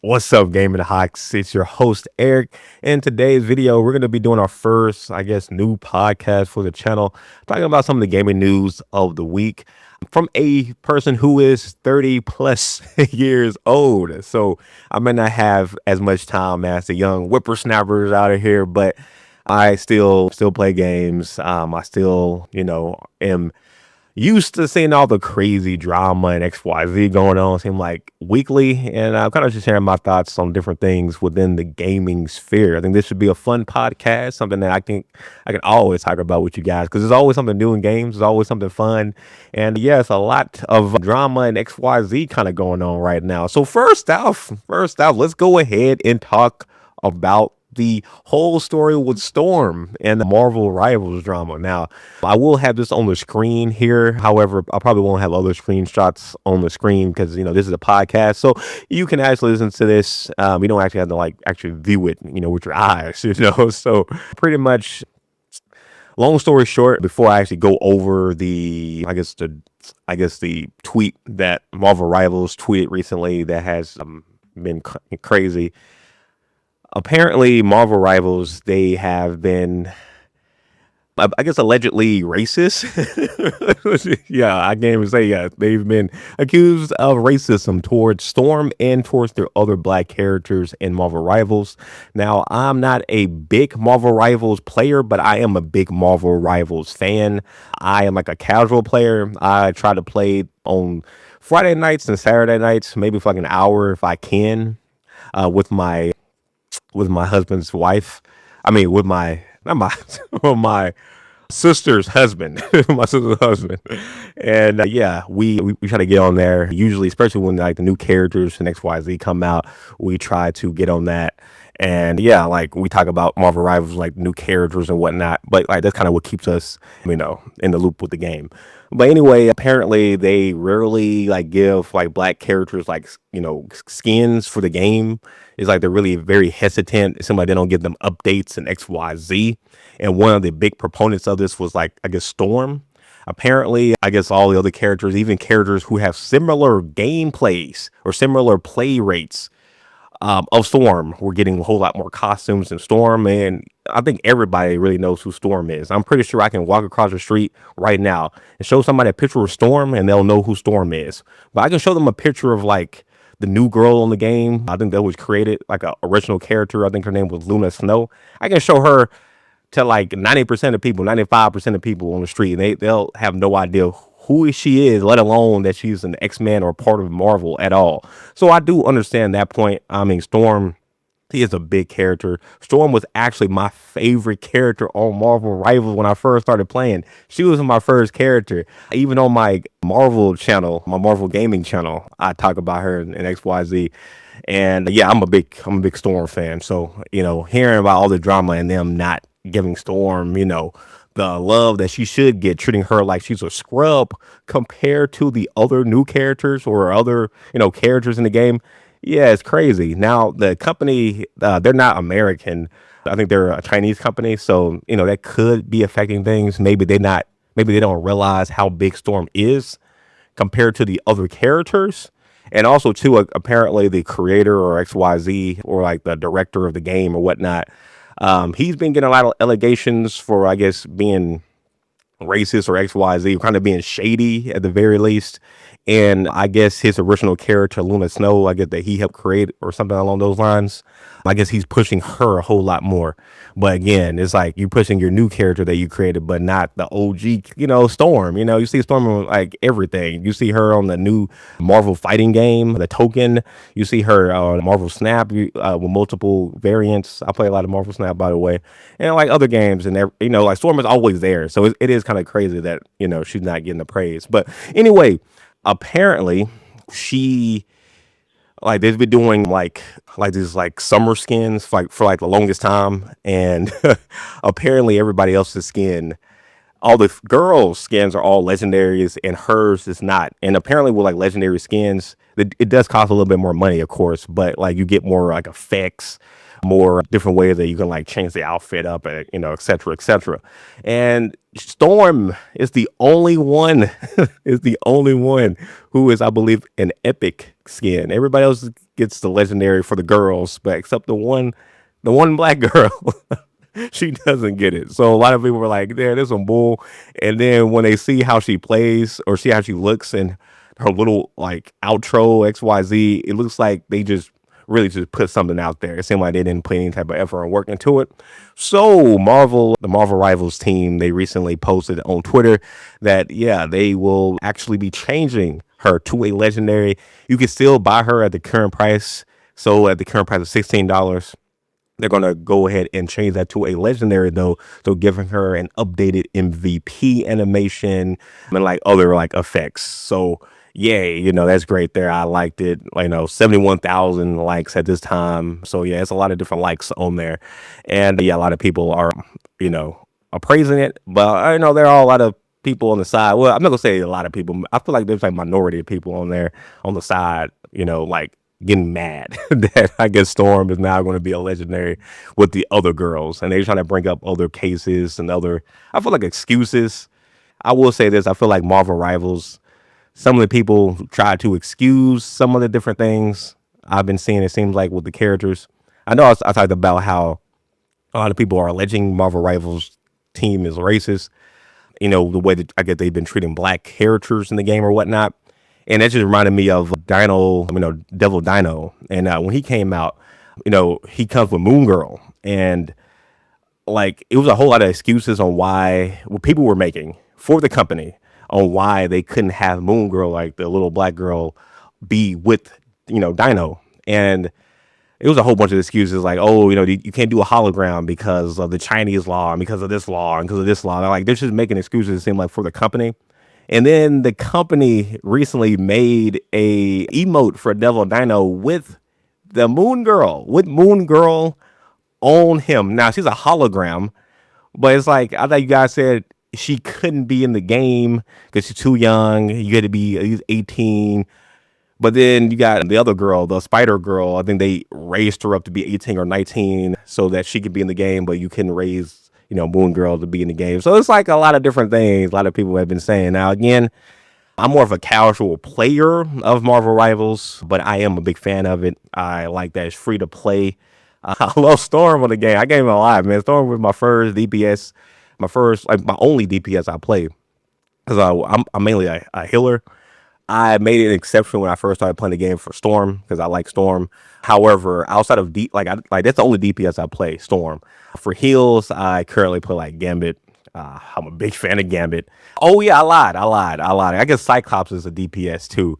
What's up, Gaming Hawks? It's your host, Eric. In today's video, we're going to be doing our first, new podcast for the channel, talking about some of the gaming news of the week from a person who is 30 plus years old. So I may not have as much time as the young whippersnappers out of here, but I still play games. I still, am used to seeing all the crazy drama and XYZ going on, seem like weekly. And I'm kind of just sharing my thoughts on different things within the gaming sphere. I think this should be a fun podcast, something that I can always talk about with you guys because there's always something new in games, there's always something fun. And yes, a lot of drama and XYZ kind of going on right now. So first off, let's go ahead and talk about the whole story with Storm and the Marvel Rivals drama. Now, I will have this on the screen here. However, I probably won't have other screenshots on the screen because this is a podcast, so you can actually listen to this. You don't actually have to actually view it, with your eyes. So pretty much. Long story short, before I actually go over the tweet that Marvel Rivals tweeted recently that has been crazy. Apparently, Marvel Rivals, they have been, I guess, allegedly racist. Yeah, I can't even say yeah. They've been accused of racism towards Storm and towards their other black characters in Marvel Rivals. Now, I'm not a big Marvel Rivals player, but I am a big Marvel Rivals fan. I am like a casual player. I try to play on Friday nights and Saturday nights, maybe for like an hour if I can, with my husband's wife. I mean, with my not my with my sister's husband, my sister's husband, and yeah, we try to get on there. Usually, especially when like the new characters and XYZ come out, we try to get on that. And yeah, like we talk about Marvel Rivals, like new characters and whatnot. But like that's kind of what keeps us, in the loop with the game. But anyway, apparently they rarely like give like black characters skins for the game. It's like they're really very hesitant. It seems like they don't give them updates and XYZ. And one of the big proponents of this was I guess Storm. Apparently, I guess all the other characters, even characters who have similar gameplays or similar play rates of Storm, we're getting a whole lot more costumes than Storm. And I think everybody really knows who Storm is. I'm pretty sure I can walk across the street right now and show somebody a picture of Storm and they'll know who Storm is. But I can show them a picture of the new girl on the game. I think that was created like a original character. I think her name was Luna Snow. I can show her to like 90% of people, 95% of people on the street. And they'll have no idea who she is, let alone that she's an X-Men or part of Marvel at all. So I do understand that point. I mean, Storm, he is a big character. Storm was actually my favorite character on Marvel Rivals when I first started playing. She was my first character. Even on my Marvel channel, my Marvel gaming channel, I talk about her in XYZ. And yeah, I'm a big Storm fan. So, hearing about all the drama and them not giving Storm, the love that she should get, treating her like she's a scrub compared to the other new characters or other, characters in the game. Yeah, it's crazy. Now, the company, they're not American. I think they're a Chinese company. So, that could be affecting things. Maybe they don't realize how big Storm is compared to the other characters. And also, too, apparently the creator or XYZ or like the director of the game or whatnot, he's been getting a lot of allegations for, I guess, being racist or XYZ, kind of being shady at the very least. And I guess his original character, Luna Snow, I guess that he helped create or something along those lines. I guess he's pushing her a whole lot more. But again, it's like you pushing your new character that you created, but not the OG, Storm. You see Storm on like everything. You see her on the new Marvel fighting game, the Token. You see her on Marvel Snap with multiple variants. I play a lot of Marvel Snap, by the way, and like other games. And like Storm is always there. So it is kind of crazy that she's not getting the praise. But anyway, apparently she they've been doing these like summer skins for like the longest time, and apparently everybody else's skin, all the girls' skins are all legendaries, and hers is not. And apparently with like legendary skins, it does cost a little bit more money, of course, but like you get more like effects, more different ways that you can like change the outfit up, and et cetera, et cetera. And Storm is the only one is the only one who is, I believe, an epic skin. Everybody else gets the legendary for the girls, but except the one black girl, she doesn't get it. So a lot of people were like, "Yeah, there's some bull." And then when they see how she plays or see how she looks and her little like outro XYZ, it looks like they just really just put something out there. It seemed like they didn't put any type of effort and work into it. So the Marvel Rivals team, they recently posted on Twitter that yeah, they will actually be changing her to a legendary. You can still buy her at the current price. So at the current price of $16. They're gonna go ahead and change that to a legendary though, so giving her an updated MVP animation and like other like effects. So yay, that's great there. I liked it. 71,000 likes at this time. So yeah, it's a lot of different likes on there, and yeah, a lot of people are appraising it. But I know there are a lot of people on the side. Well, I'm not gonna say a lot of people. I feel like there's like minority of people on there on the side. Like getting mad that I guess Storm is now going to be a legendary with the other girls, and they're trying to bring up other cases and other. I feel like excuses. I will say this: I feel like Marvel Rivals. Some of the people try to excuse some of the different things I've been seeing. It seems like with the characters. I know I talked about how a lot of people are alleging Marvel Rivals team is racist. The way that I guess they've been treating black characters in the game or whatnot. And that just reminded me of Dino, Devil Dino. And when he came out, he comes with Moon Girl. And like, it was a whole lot of excuses on what people were making for the company on why they couldn't have Moon Girl, like the little black girl, be with, Dino. And it was a whole bunch of excuses like, oh, you can't do a hologram because of the Chinese law and because of this law and because of this law. They're just making excuses, it seemed like, for the company. And then the company recently made a emote for Devil Dino with the Moon Girl, on him. Now she's a hologram, but it's like I thought you guys said she couldn't be in the game because she's too young. You had to be at least 18. But then you got the other girl, the Spider Girl. I think they raised her up to be 18 or 19 so that she could be in the game, but you couldn't raise Moon Girl to be in the game. So it's like a lot of different things. A lot of people have been saying. Now, again, I'm more of a casual player of Marvel Rivals, but I am a big fan of it. I like that it's free to play. I love Storm on the game. I can't even lie, man. Storm was my first DPS, my only DPS I played. Because I'm mainly a healer. I made an exception when I first started playing the game for Storm because I like Storm. However, outside of that's the only DPS I play, Storm. For heals, I currently play like Gambit. I'm a big fan of Gambit. Oh yeah, I lied. I guess Cyclops is a DPS too.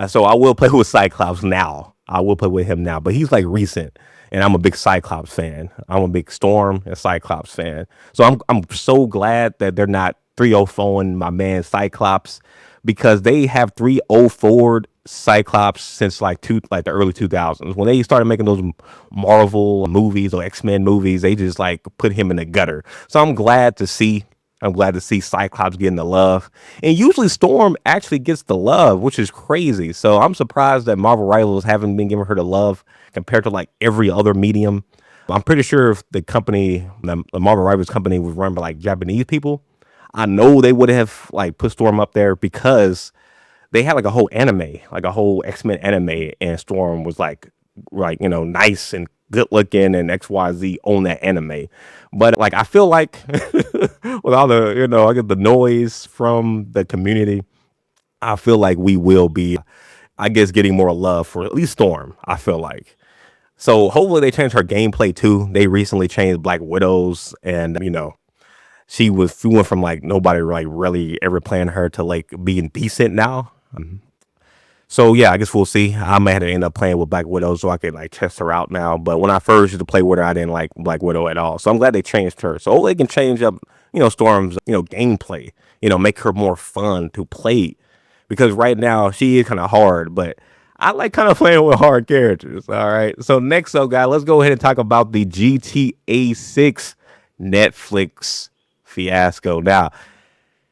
So I will play with Cyclops now. I will play with him now, but he's like recent, and I'm a big Cyclops fan. I'm a big Storm and Cyclops fan. So I'm so glad that they're not 304ing my man Cyclops, because they have 304'd Cyclops since like the early 2000s. When they started making those Marvel movies or X-Men movies, they just like put him in the gutter. So I'm glad to see Cyclops getting the love. And usually Storm actually gets the love, which is crazy. So I'm surprised that Marvel Rivals haven't been giving her the love compared to like every other medium. I'm pretty sure if the Marvel Rivals company was run by like Japanese people, I know they would have like put Storm up there because they had like a whole anime, like a whole X-Men anime, and Storm was like nice and good looking and XYZ on that anime. But like I feel like with all the I get the noise from the community, I feel like we will be, I guess, getting more love for at least Storm. I feel like. So hopefully they change her gameplay too. They recently changed Black Widow's, and she went from like nobody like really ever playing her to like being decent now. So yeah, I guess we'll see. I may have to end up playing with Black Widow so I could like test her out now. But when I first used to play with her, I didn't like Black Widow at all. So I'm glad they changed her. So they can change up, Storm's, gameplay, make her more fun to play. Because right now she is kind of hard, but I like kind of playing with hard characters. All right. So next up, guys, let's go ahead and talk about the GTA 6 Netflix fiasco. Now,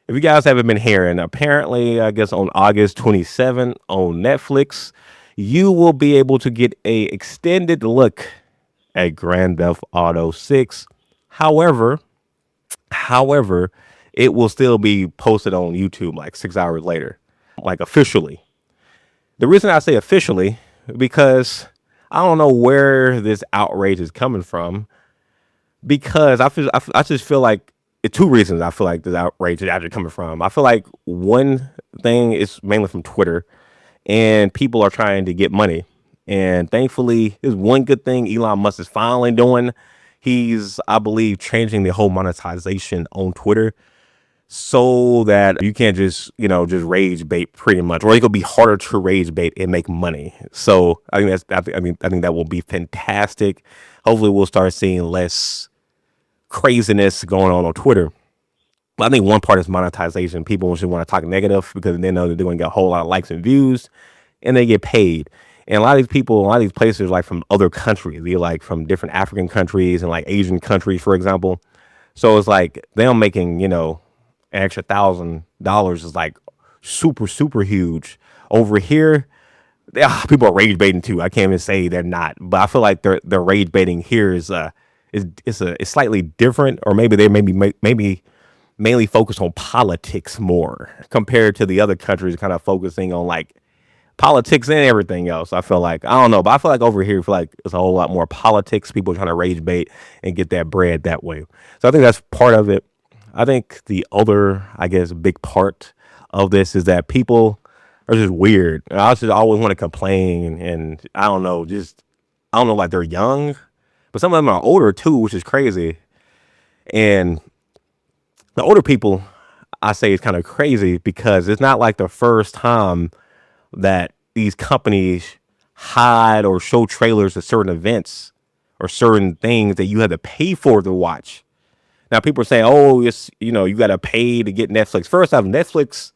if you guys haven't been hearing, apparently, I guess on August 27th on Netflix, you will be able to get a extended look at Grand Theft Auto 6. However, it will still be posted on YouTube like 6 hours later, like officially. The reason I say officially, because I don't know where this outrage is coming from. Because I just feel like two reasons I feel like this outrage is actually coming from. I feel like one thing is mainly from Twitter, and people are trying to get money. And thankfully, there's one good thing Elon Musk is finally doing. He's, I believe, changing the whole monetization on Twitter so that you can't just, just rage bait pretty much, or it could be harder to rage bait and make money. So I think I think that will be fantastic. Hopefully we'll start seeing less craziness going on Twitter. But I think one part is monetization. People just want to talk negative because they know that they're going to get a whole lot of likes and views, and they get paid. And a lot of these people, a lot of these places, like from other countries, they're like from different African countries and like Asian countries, for example. So it's like them making, an extra $1,000 is like super huge. Over here, people are rage baiting too. I can't even say they're not, but I feel like their rage baiting here is slightly different, or maybe they maybe mainly focus on politics more compared to the other countries, kind of focusing on like politics and everything else. I feel like, I don't know, but I feel like over here, I feel like it's a whole lot more politics. People trying to rage bait and get that bread that way. So I think that's part of it. I think the other, I guess, big part of this is that people are just weird. I just always want to complain, and I don't know, like they're young, but some of them are older too, which is crazy. And the older people, I say, is kind of crazy because it's not like the first time that these companies hide or show trailers of certain events or certain things that you had to pay for to watch. Now people are saying, "Oh, it's you got to pay to get Netflix." First off, Netflix,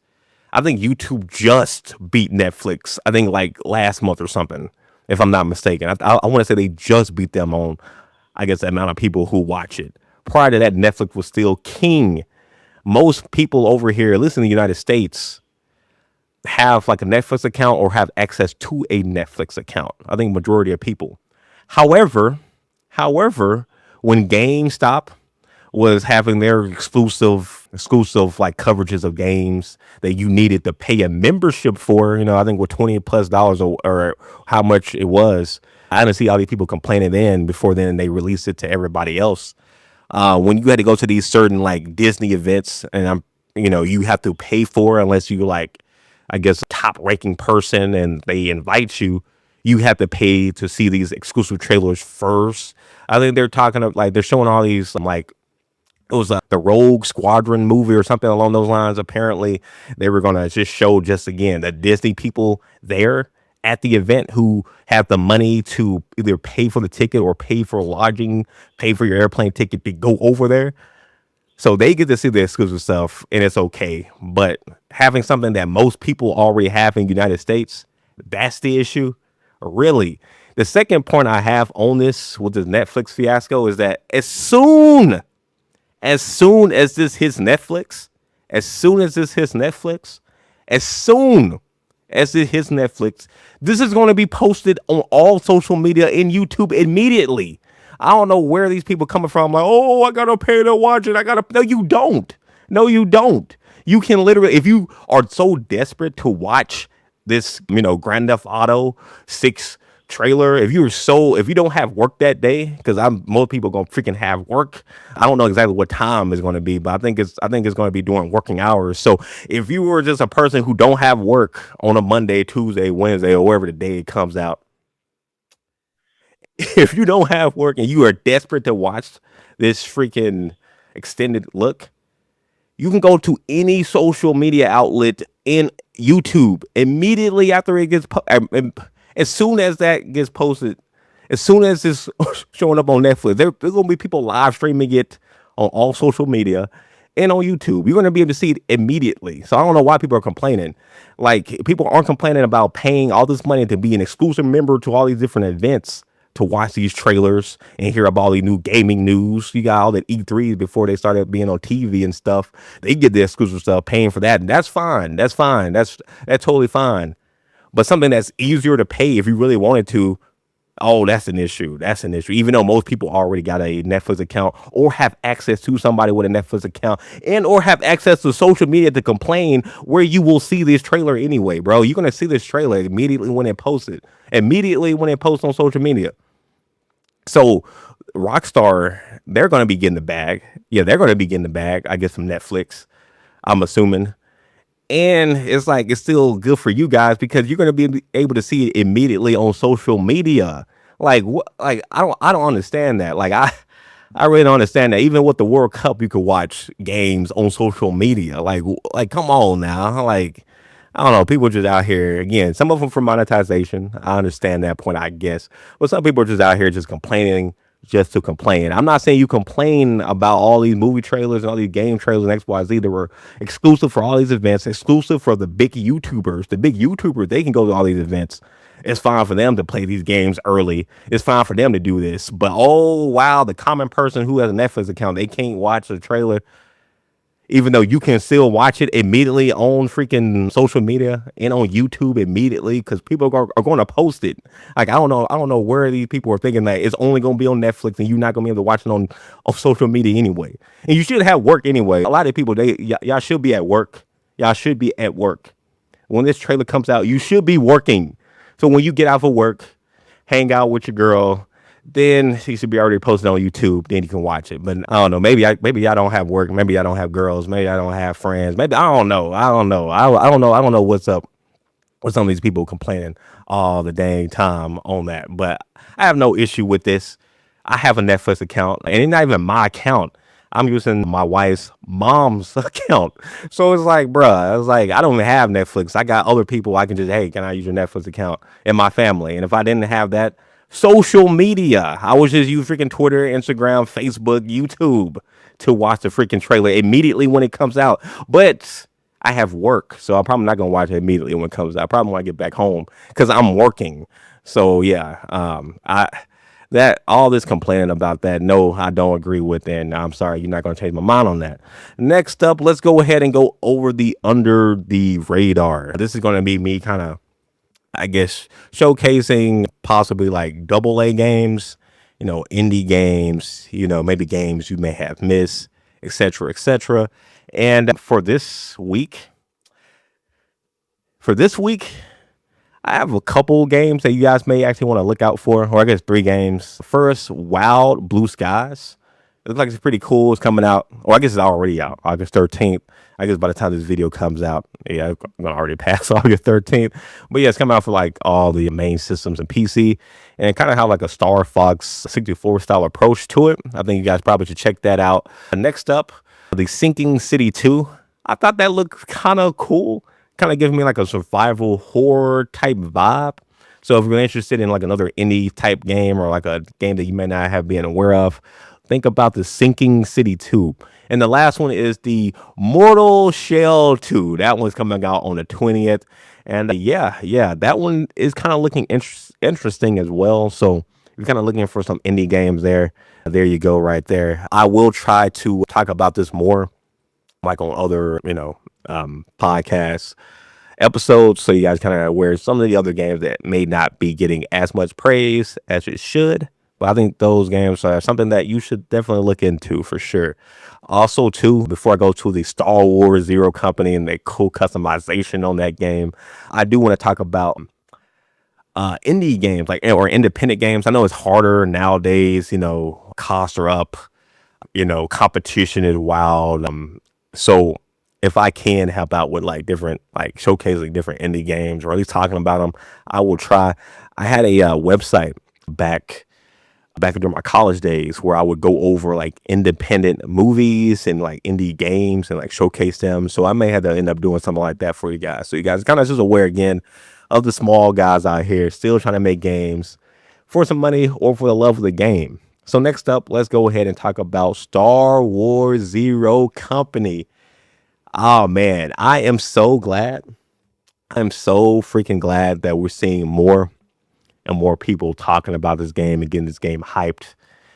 I think YouTube just beat Netflix. I think like last month or something, if I'm not mistaken. I want to say they just beat them on, I guess, the amount of people who watch it. Prior to that, Netflix was still king. Most people over here, at least in the United States, have like a Netflix account or have access to a Netflix account. I think majority of people. However, when GameStop was having their exclusive like coverages of games that you needed to pay a membership for, I think with $20+ or how much it was. I didn't see all these people complaining then. Before then, they released it to everybody else. When you had to go to these certain like Disney events, and you have to pay for it unless you like, I guess, a top ranking person and they invite you. You have to pay to see these exclusive trailers first. I think they're talking of like they're showing all these like it was the Rogue Squadron movie or something along those lines. Apparently, they were gonna just show just again the Disney people there at the event who have the money to either pay for the ticket or pay for lodging, pay for your airplane ticket to go over there. So they get to see the exclusive stuff, and it's okay. But having something that most people already have in the United States, that's the issue. Really. The second point I have on this with this Netflix fiasco is that as soon as this hits Netflix, as soon as it hits Netflix, this is going to be posted on all social media and YouTube immediately. I don't know where these people coming from. Like, oh, I gotta pay to watch it. No, you don't. No, you don't. You can literally, if you are so desperate to watch this, Grand Theft Auto 6 trailer, if you don't have work that day, because most people gonna freaking have work. I don't know exactly what time it's going to be, but I think it's going to be during working hours. So if you were just a person who don't have work on a Monday, Tuesday, Wednesday, or wherever the day it comes out, if you don't have work and you are desperate to watch this freaking extended look, you can go to any social media outlet in YouTube immediately after it gets as soon as that gets posted, as soon as it's showing up on Netflix, there's going to be people live streaming it on all social media and on YouTube. You're going to be able to see it immediately. So I don't know why people are complaining. Like, people aren't complaining about paying all this money to be an exclusive member to all these different events to watch these trailers and hear about all the new gaming news. You got all that E3 before they started being on TV and stuff. They get the exclusive stuff, paying for that. And that's fine. That's fine. That's totally fine. But something that's easier to pay if you really wanted to, Oh, that's an issue. That's an issue. Even though most people already got a Netflix account or have access to somebody with a Netflix account and or have access to social media to complain, where you will see this trailer anyway, bro. You're gonna see this trailer immediately when it posted. Immediately when it posts on social media. So Rockstar, they're gonna be getting the bag. Yeah, they're gonna be getting the bag, I guess, from Netflix, I'm assuming. And it's like it's still good for you guys because you're gonna be able to see it immediately on social media. Like what? Like I don't understand that. Like I really don't understand that. Even with the World Cup, you could watch games on social media. Like come on now. Like I don't know. People just out here again. Some of them for monetization. I understand that point, I guess. But some people are just out here just complaining just to complain. I'm not saying you complain about all these movie trailers and all these game trailers and XYZ that were exclusive for all these events, exclusive for the big YouTubers. The big YouTubers, they can go to all these events. It's fine for them to play these games early. It's fine for them to do this. But oh wow, the common person who has a Netflix account, they can't watch the trailer even though you can still watch it immediately on freaking social media and on YouTube immediately because people are going to post it. Like I don't know where these people are thinking that it's only going to be on Netflix and you're not going to be able to watch it on social media anyway. And you should have work anyway. A lot of people y'all should be at work. Y'all should be at work. When this trailer comes out, you should be working. So when you get out of work, hang out with your girl, then she should be already posted on YouTube. Then you can watch it. But I don't know. Maybe I don't have work. Maybe I don't have girls. Maybe I don't have friends. Maybe I don't know. I don't know. I don't know. I don't know what's up with some of these people complaining all the dang time on that. But I have no issue with this. I have a Netflix account, and it's not even my account. I'm using my wife's mom's account. So it's like, bruh, it's like I don't even have Netflix. I got other people I can just, hey, can I use your Netflix account in my family? And if I didn't have that, social media, I would just use freaking Twitter, Instagram, Facebook, YouTube to watch the freaking trailer immediately when it comes out. But I have work, so I'm probably not gonna watch it immediately when it comes out. I probably want to get back home because I'm working. So yeah, I that all this complaining about that, no, I don't agree with, and I'm sorry, you're not gonna change my mind on that. Next up, let's go ahead and go over the under the radar. This is gonna be me kind of, I guess, showcasing possibly like double A games, indie games, maybe games you may have missed, etc., etc. And for this week, I have a couple games that you guys may actually want to look out for, or I guess 3 games. First, Wild Blue Skies. It looks like it's pretty cool. It's coming out, or I guess it's already out, August 13th. I guess by the time this video comes out, yeah, I'm gonna already pass August 13th. But yeah, it's coming out for like all the main systems and PC, and it kind of have like a Star Fox 64 style approach to it. I think you guys probably should check that out. Next up, the Sinking City 2. I thought that looked kind of cool, kind of giving me like a survival horror type vibe. So if you're interested in like another indie type game or like a game that you may not have been aware of, think about the Sinking City 2. And the last one is the Mortal Shell 2. That one's coming out on the 20th. And yeah, that one is kind of looking interesting as well. So if you're kind of looking for some indie games there you go right there. I will try to talk about this more like on other, podcasts episodes, so you guys kind of aware of some of the other games that may not be getting as much praise as it should. But I think those games are something that you should definitely look into for sure. Also, too, before I go to the Star Wars Zero Company and the cool customization on that game, I do want to talk about indie games or independent games. I know it's harder nowadays. Costs are up. Competition is wild. So if I can help out with like different, like showcasing different indie games or at least talking about them, I will try. I had a website back during my college days where I would go over like independent movies and like indie games and like showcase them. So I may have to end up doing something like that for you guys. So you guys kind of just aware again of the small guys out here still trying to make games for some money or for the love of the game. So next up, let's go ahead and talk about Star Wars Zero Company. Oh man, I am so glad. I'm so freaking glad that we're seeing more and more people talking about this game and getting this game hyped.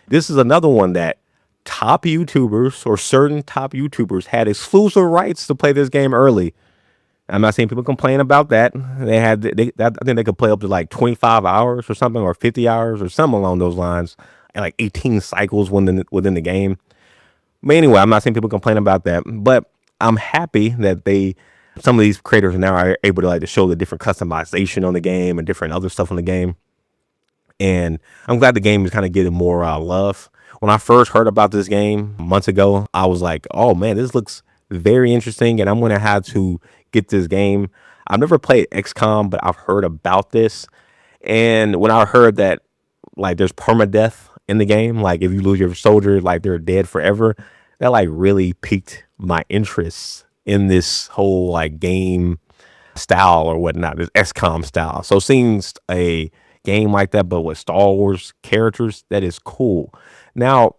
This is another one that top YouTubers or certain top YouTubers had exclusive rights to play this game early. I'm not seeing people complain about that. I think they could play up to like 25 hours or something, or 50 hours or something along those lines, and like 18 cycles within the game. But anyway, I'm not seeing people complain about that. But I'm happy that some of these creators now are able to like to show the different customization on the game and different other stuff on the game. And I'm glad the game is kind of getting more love. When I first heard about this game months ago, I was like, "Oh man, this looks very interesting," and I'm gonna have to get this game. I've never played XCOM, but I've heard about this. And when I heard that, like, there's permadeath in the game, like if you lose your soldier, like they're dead forever, that like really piqued my interest in this whole like game style or whatnot, this XCOM style. So seeing a game like that, but with Star Wars characters, that is cool. Now,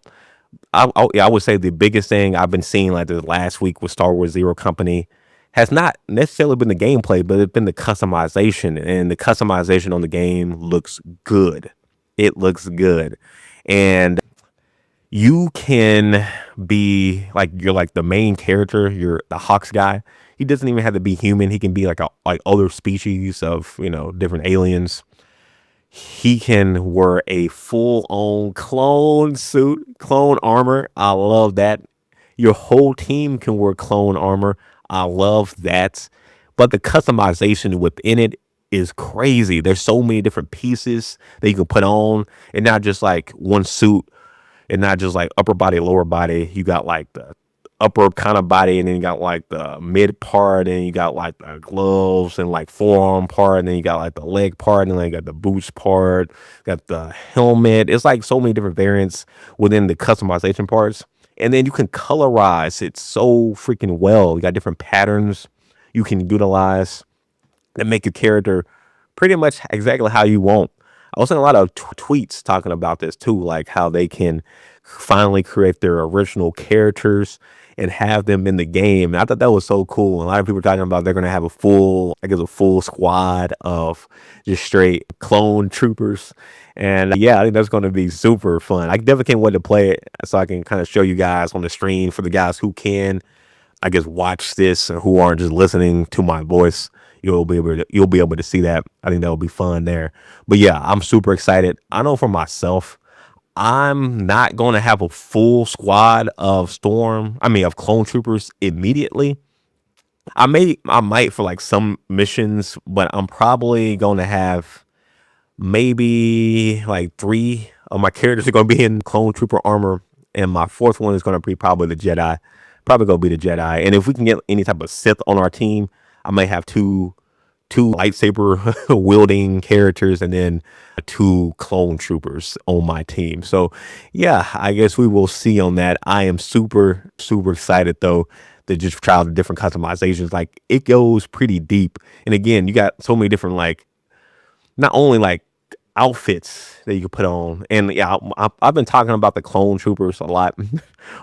yeah, I would say the biggest thing I've been seeing like the last week with Star Wars Zero Company has not necessarily been the gameplay, but it's been the customization, and the customization on the game looks good. It looks good, and you can be like you're like the main character. You're the Hawks guy. He doesn't even have to be human. He can be like other species of different aliens. He can wear a full on clone suit, clone armor. I love that. Your whole team can wear clone armor. I love that. But the customization within it is crazy. There's so many different pieces that you can put on, and not just like one suit, and not just like upper body, lower body. You got like the upper kind of body, and then you got like the mid part, and you got like the gloves and like forearm part, and then you got like the leg part, and then you got the boots part, got the helmet. It's like so many different variants within the customization parts. And then you can colorize it so freaking well. You got different patterns you can utilize that make your character pretty much exactly how you want. I was seeing a lot of tweets talking about this too, like how they can finally create their original characters and have them in the game. And I thought that was so cool. A lot of people are talking about they're gonna have a full squad of just straight clone troopers. And yeah, I think that's gonna be super fun. I definitely can't wait to play it so I can kind of show you guys on the stream for the guys who can, I guess, watch this or who aren't just listening to my voice. You'll be able to see that. I think that will be fun there. But yeah, I'm super excited. I know for myself, I'm not going to have a full squad of clone troopers immediately. I might for like some missions, but I'm probably going to have maybe like three of my characters are going to be in clone trooper armor, and my fourth one is going to be probably the Jedi. Probably going to be the Jedi. And if we can get any type of Sith on our team, I may have two lightsaber wielding characters, and then two clone troopers on my team. So yeah, I guess we will see on that. I am super super excited though to just try out the different customizations. Like it goes pretty deep, and again, you got so many different like not only like outfits that you can put on. And yeah, I've been talking about the clone troopers a lot,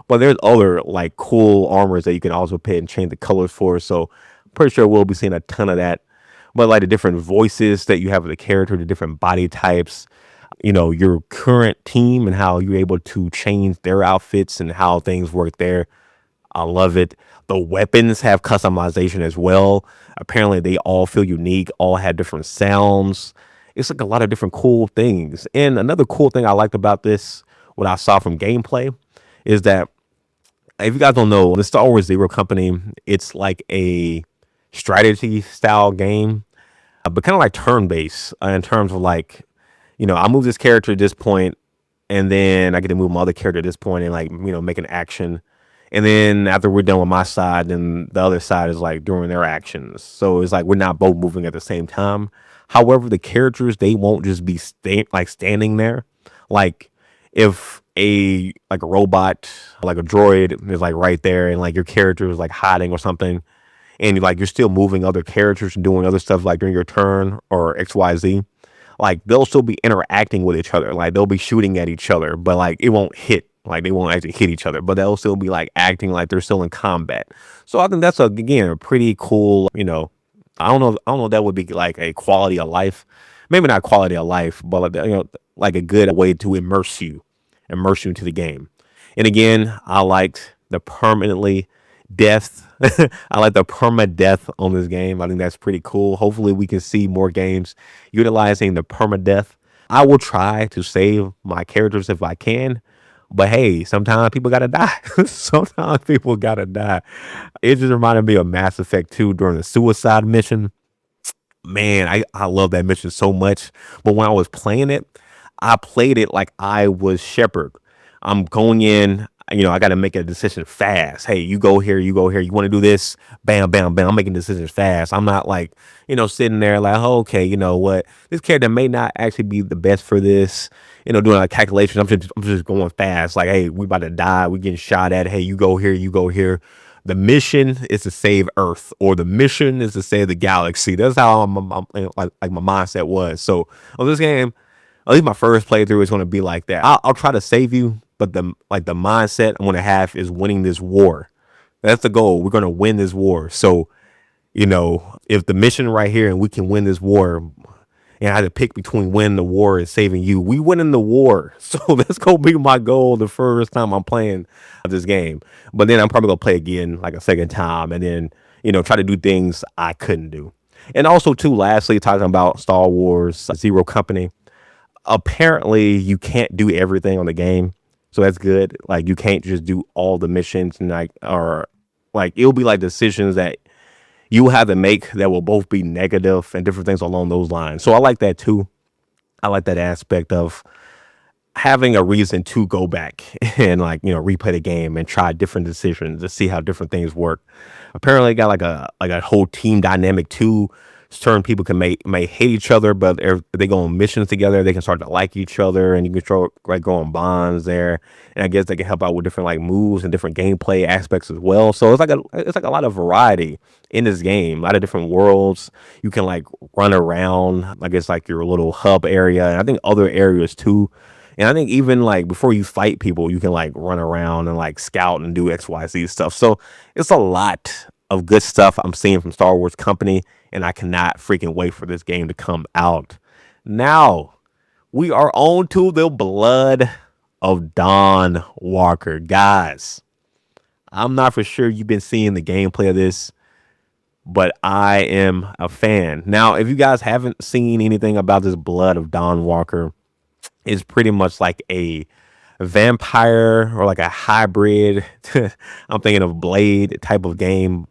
but there's other like cool armors that you can also put and change the colors for. So I'm pretty sure we'll be seeing a ton of that. But like the different voices that you have of the character, the different body types, your current team and how you're able to change their outfits and how things work there. I love it. The weapons have customization as well. Apparently, they all feel unique, all have different sounds. It's like a lot of different cool things. And another cool thing I liked about this, what I saw from gameplay, is that if you guys don't know, the Star Wars Zero Company, it's like a strategy style game, but kind of like turn based in terms of like, I move this character at this point, and then I get to move my other character at this point and like, make an action. And then after we're done with my side, then the other side is like doing their actions. So it's like we're not both moving at the same time. However, the characters, they won't just be standing there. Like if a robot, like a droid is like right there, and like your character is like hiding or something, and like you're still moving other characters and doing other stuff like during your turn or XYZ, like they'll still be interacting with each other. Like they'll be shooting at each other, but like it won't hit. Like they won't actually hit each other, but they'll still be like acting like they're still in combat. So I think that's again a pretty cool. I don't know if that would be like a quality of life. Maybe not quality of life, but like a good way to immerse you into the game. And again, I liked the permanently death. I like the perma death on this game. I think that's pretty cool. Hopefully, we can see more games utilizing the perma death. I will try to save my characters if I can, but hey, sometimes people gotta die. Sometimes people gotta die. It just reminded me of Mass Effect 2 during the suicide mission. Man, I love that mission so much. But when I was playing it, I played it like I was Shepard. I'm going in, I got to make a decision fast. Hey, you go here, you go here. You want to do this? Bam, bam, bam. I'm making decisions fast. I'm not like, sitting there like, oh, okay, you know what? This character may not actually be the best for this. Doing like calculations. I'm just going fast. Like, hey, we about to die. We getting shot at. Hey, you go here, you go here. The mission is to save Earth, or the mission is to save the galaxy. That's how like my mindset was. So on this game, at least my first playthrough is going to be like that. I'll try to save you, but the mindset I'm going to have is winning this war. That's the goal. We're going to win this war. So if the mission right here and we can win this war, and I had to pick between winning the war and saving you, we winning the war. So that's gonna be my goal the first time I'm playing this game. But then I'm probably gonna play again like a second time, and then try to do things I couldn't do. And also too, lastly, talking about Star Wars Zero Company. Apparently, you can't do everything on the game, so that's good. Like you can't just do all the missions, and like it'll be like decisions that you will have to make that will both be negative and different things along those lines. So I like that too. I like that aspect of having a reason to go back and like replay the game and try different decisions to see how different things work. Apparently, it got like a whole team dynamic too. Certain people may hate each other, but if they go on missions together, they can start to like each other, and you can start like go on bonds there. And I guess they can help out with different like moves and different gameplay aspects as well. So it's like a lot of variety in this game. A lot of different worlds. You can like run around. Like it's like your little hub area, and I think other areas too. And I think even like before you fight people, you can like run around and like scout and do XYZ stuff. So it's a lot of good stuff I'm seeing from Star Wars Company, and I cannot freaking wait for this game to come out. Now, we are on to the Blood of Dawnwalker. Guys, I'm not for sure you've been seeing the gameplay of this, but I am a fan. Now, if you guys haven't seen anything about this Blood of Dawnwalker, it's pretty much like a vampire or like a hybrid. I'm thinking of Blade type of game,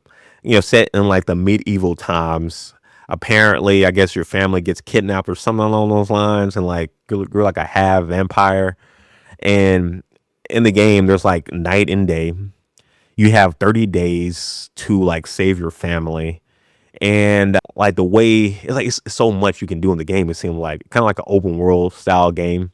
set in like the medieval times. Apparently, I guess your family gets kidnapped or something along those lines, and like you're like a half vampire. And in the game, there's like night and day. You have 30 days to like save your family. And like the way it's so much you can do in the game, it seemed like kind of like an open world style game.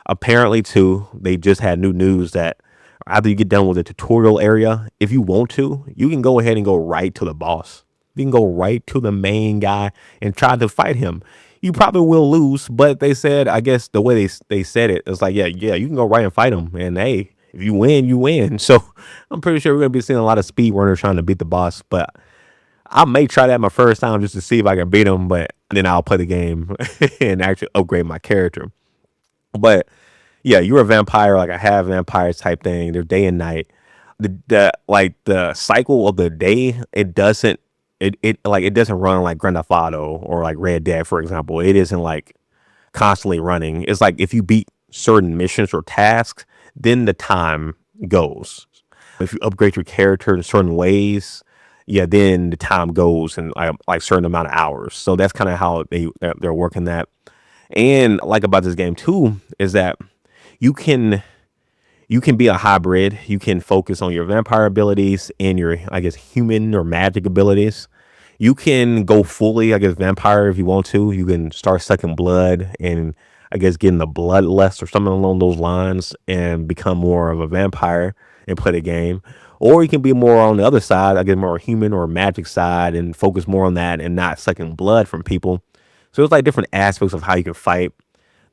Apparently, too, they just had new news that after you get done with the tutorial area, if you want to, you can go ahead and go right to the boss. You can go right to the main guy and try to fight him. You probably will lose, but they said, I guess the way they said it, it's like, yeah, you can go right and fight him. And hey, if you win, you win. So I'm pretty sure we're going to be seeing a lot of speedrunners trying to beat the boss. But I may try that my first time just to see if I can beat him, but then I'll play the game and actually upgrade my character. But yeah, you're a vampire, like a half vampire type thing. They're day and night. The like the cycle of the day, it doesn't run like Grand Theft Auto or like Red Dead, for example. It isn't like constantly running. It's like if you beat certain missions or tasks, then the time goes. If you upgrade your character in certain ways, yeah, then the time goes in like certain amount of hours. So that's kind of how they're working that. And like about this game too is that you can be a hybrid. You can focus on your vampire abilities and your, I guess, human or magic abilities. You can go fully, I guess, vampire if you want to. You can start sucking blood and I guess getting the bloodlust or something along those lines and become more of a vampire and play the game. Or you can be more on the other side, I guess, more human or magic side and focus more on that and not sucking blood from people. So it's like different aspects of how you can fight.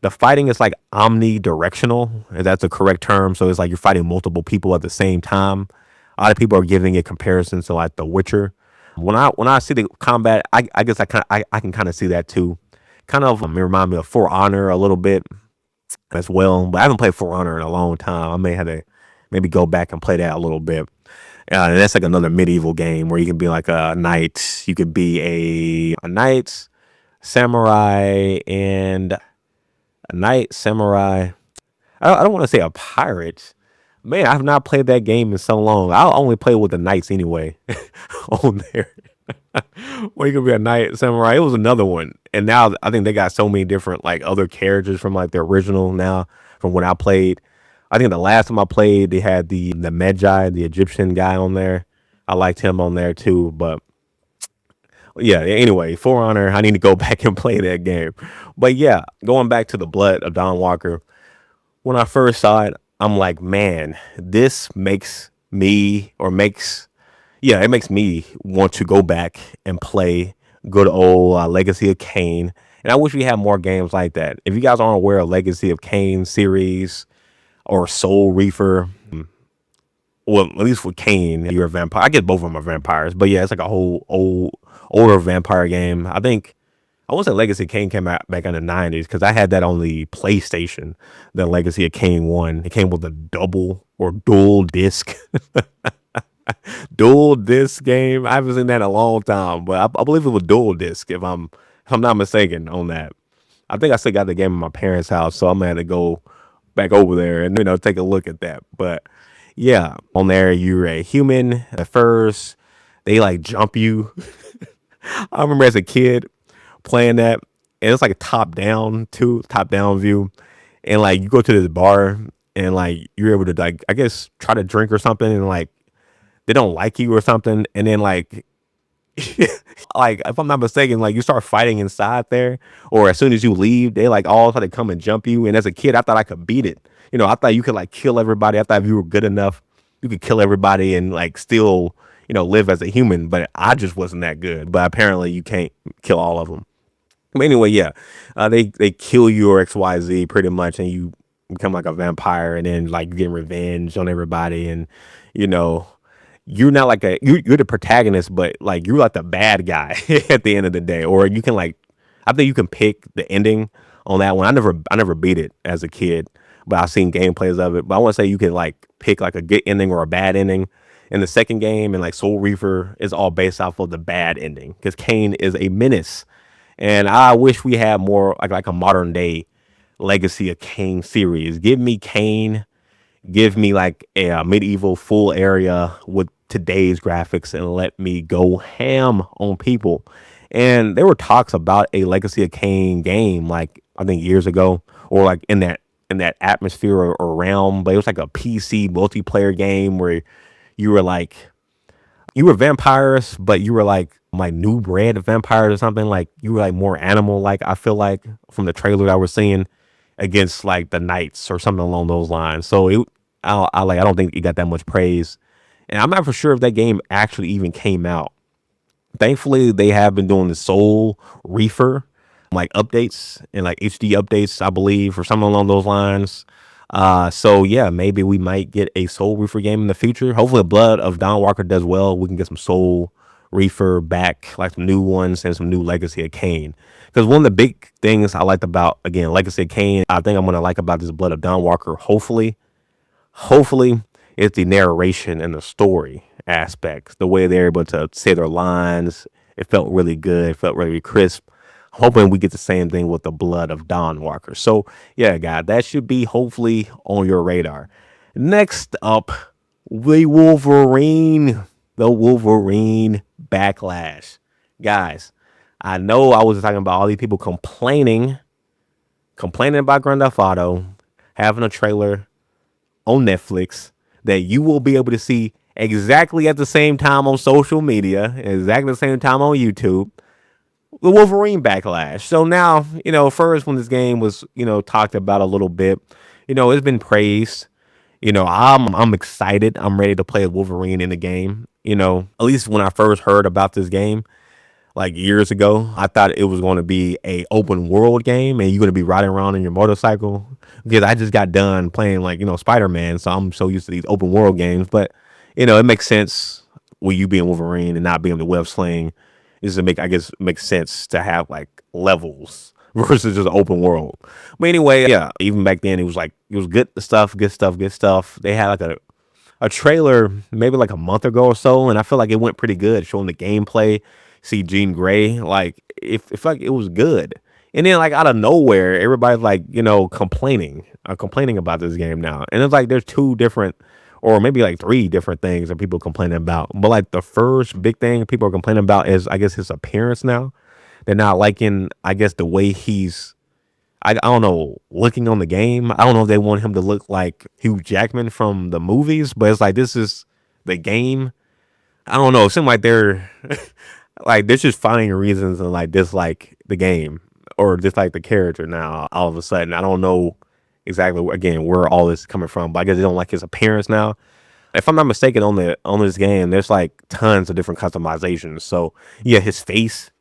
The fighting is like omnidirectional, if that's the correct term. So it's like you're fighting multiple people at the same time. A lot of people are giving it comparisons to like The Witcher. When I see the combat, I guess I can kind of see that too. Kind of it remind me of For Honor a little bit as well. But I haven't played For Honor in a long time. I may have to maybe go back and play that a little bit. And that's like another medieval game where you can be like a knight, you could be a knight, samurai, and a knight, samurai. I don't want to say a pirate. Man, I've not played that game in so long. I'll only play with the knights anyway on there. Well, you could be a knight, samurai. It was another one, and now I think they got so many different like other characters from like the original now from when I played. I think the last time I played, they had the Magi, the Egyptian guy on there. I liked him on there too, but yeah. Anyway, For Honor, I need to go back and play that game. But yeah, going back to the Blood of Dawnwalker, when I first saw it, I'm like, man, this makes me or makes yeah, it makes me want to go back and play good old Legacy of Kain. And I wish we had more games like that. If you guys aren't aware of Legacy of Kain series or Soul Reaper, well, at least with Kain, you're a vampire. I guess both of them are vampires, but yeah, it's like a whole older vampire game. I think I want to say Legacy of Kain came out back in the '90s because I had that on the PlayStation. The Legacy of Kain one, it came with a double or dual disc dual disc game. I haven't seen that in a long time, but I believe it was dual disc if I'm not mistaken on that. I think I still got the game in my parents' house, so I'm gonna have to go back over there and take a look at that. But yeah, on there you're a human at first. They like jump you. I remember as a kid playing that, and it's like a top down view, and like you go to this bar and like you're able to like I guess try to drink or something, and like they don't like you or something, and then like if I'm not mistaken, like you start fighting inside there, or as soon as you leave, they like all try to come and jump you. And as a kid, I thought I could beat it. I thought you could like kill everybody. I thought if you were good enough, you could kill everybody and like still live as a human. But I just wasn't that good. But apparently, you can't kill all of them. But anyway, yeah, they kill you or XYZ pretty much, and you become like a vampire, and then like you get revenge on everybody, and you know you're not like you're the protagonist, but like you're like the bad guy at the end of the day. Or you can like I think you can pick the ending on that one. I never beat it as a kid, but I've seen gameplays of it. But I want to say you can like pick like a good ending or a bad ending in the second game, and like Soul Reaper is all based off of the bad ending because Kane is a menace. And I wish we had more like a modern day Legacy of Kane series. Give me Kane, give me like a medieval full area with today's graphics, and let me go ham on people. And there were talks about a Legacy of Kane game, like I think years ago, or like in that atmosphere or realm. But it was like a PC multiplayer game where you were like you were vampires, but you were like new bred vampires or something. Like you were like more animal like. I feel like from the trailer I was seeing against like the knights or something along those lines. So I don't think it got that much praise, and I'm not for sure if that game actually even came out. Thankfully, they have been doing the Soul Reefer like updates and like HD updates, I believe, or something along those lines. So yeah, maybe we might get a Soul Reefer game in the future. Hopefully, Blood of Dawnwalker does well. We can get some Soul Reefer back, like some new ones and some new Legacy of Kane. Because one of the big things I liked about again Legacy of Kane, I think I'm gonna like about this Blood of Dawnwalker. Hopefully, it's the narration and the story aspects, the way they're able to say their lines. It felt really good. It felt really crisp. Hoping we get the same thing with the Blood of Dawnwalker. So yeah, guys, that should be hopefully on your radar. Next up, the Wolverine backlash. Guys, I know I was talking about all these people complaining about Grand Theft Auto, having a trailer on Netflix that you will be able to see exactly at the same time on social media, exactly the same time on YouTube, the Wolverine backlash. So now, first when this game was, talked about a little bit, it's been praised. I'm excited. I'm ready to play Wolverine in the game. At least when I first heard about this game, like years ago, I thought it was going to be a open world game and you're going to be riding around in your motorcycle because I just got done playing like, Spider-Man. So I'm so used to these open world games, but it makes sense with you being Wolverine and not being the web sling. Is to I guess, makes sense to have like levels versus just open world. But anyway, yeah, even back then it was good stuff, good stuff, good stuff. They had like a trailer maybe like a month ago or so, and I feel like it went pretty good, showing the gameplay. See Jean Grey, like if like it was good, and then like out of nowhere, everybody's like complaining about this game now, and it's like there's two different, or maybe like three different things that people complaining about. But like the first big thing people are complaining about is I guess his appearance now. They're not liking, I guess, the way he's I don't know, looking on the game. I don't know if they want him to look like Hugh Jackman from the movies, but it's like this is the game. I don't know. It seems like they're like they're just finding reasons to like dislike the game or dislike the character now. All of a sudden, I don't know exactly again where all this is coming from, but I guess they don't like his appearance now. If I'm not mistaken, on this game, there's like tons of different customizations. So yeah, his face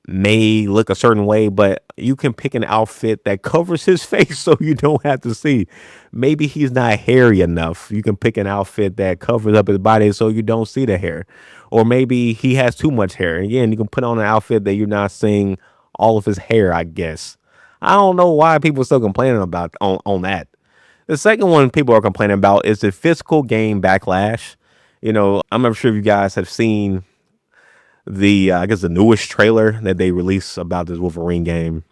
may look a certain way, but you can pick an outfit that covers his face so you don't have to see. Maybe he's not hairy enough. You can pick an outfit that covers up his body so you don't see the hair. Or maybe he has too much hair. Again, you can put on an outfit that you're not seeing all of his hair, I guess. I don't know why people are still complaining about on that. The second one people are complaining about is the physical game backlash. I'm not sure if you guys have seen the I guess the newest trailer that they released about this Wolverine game.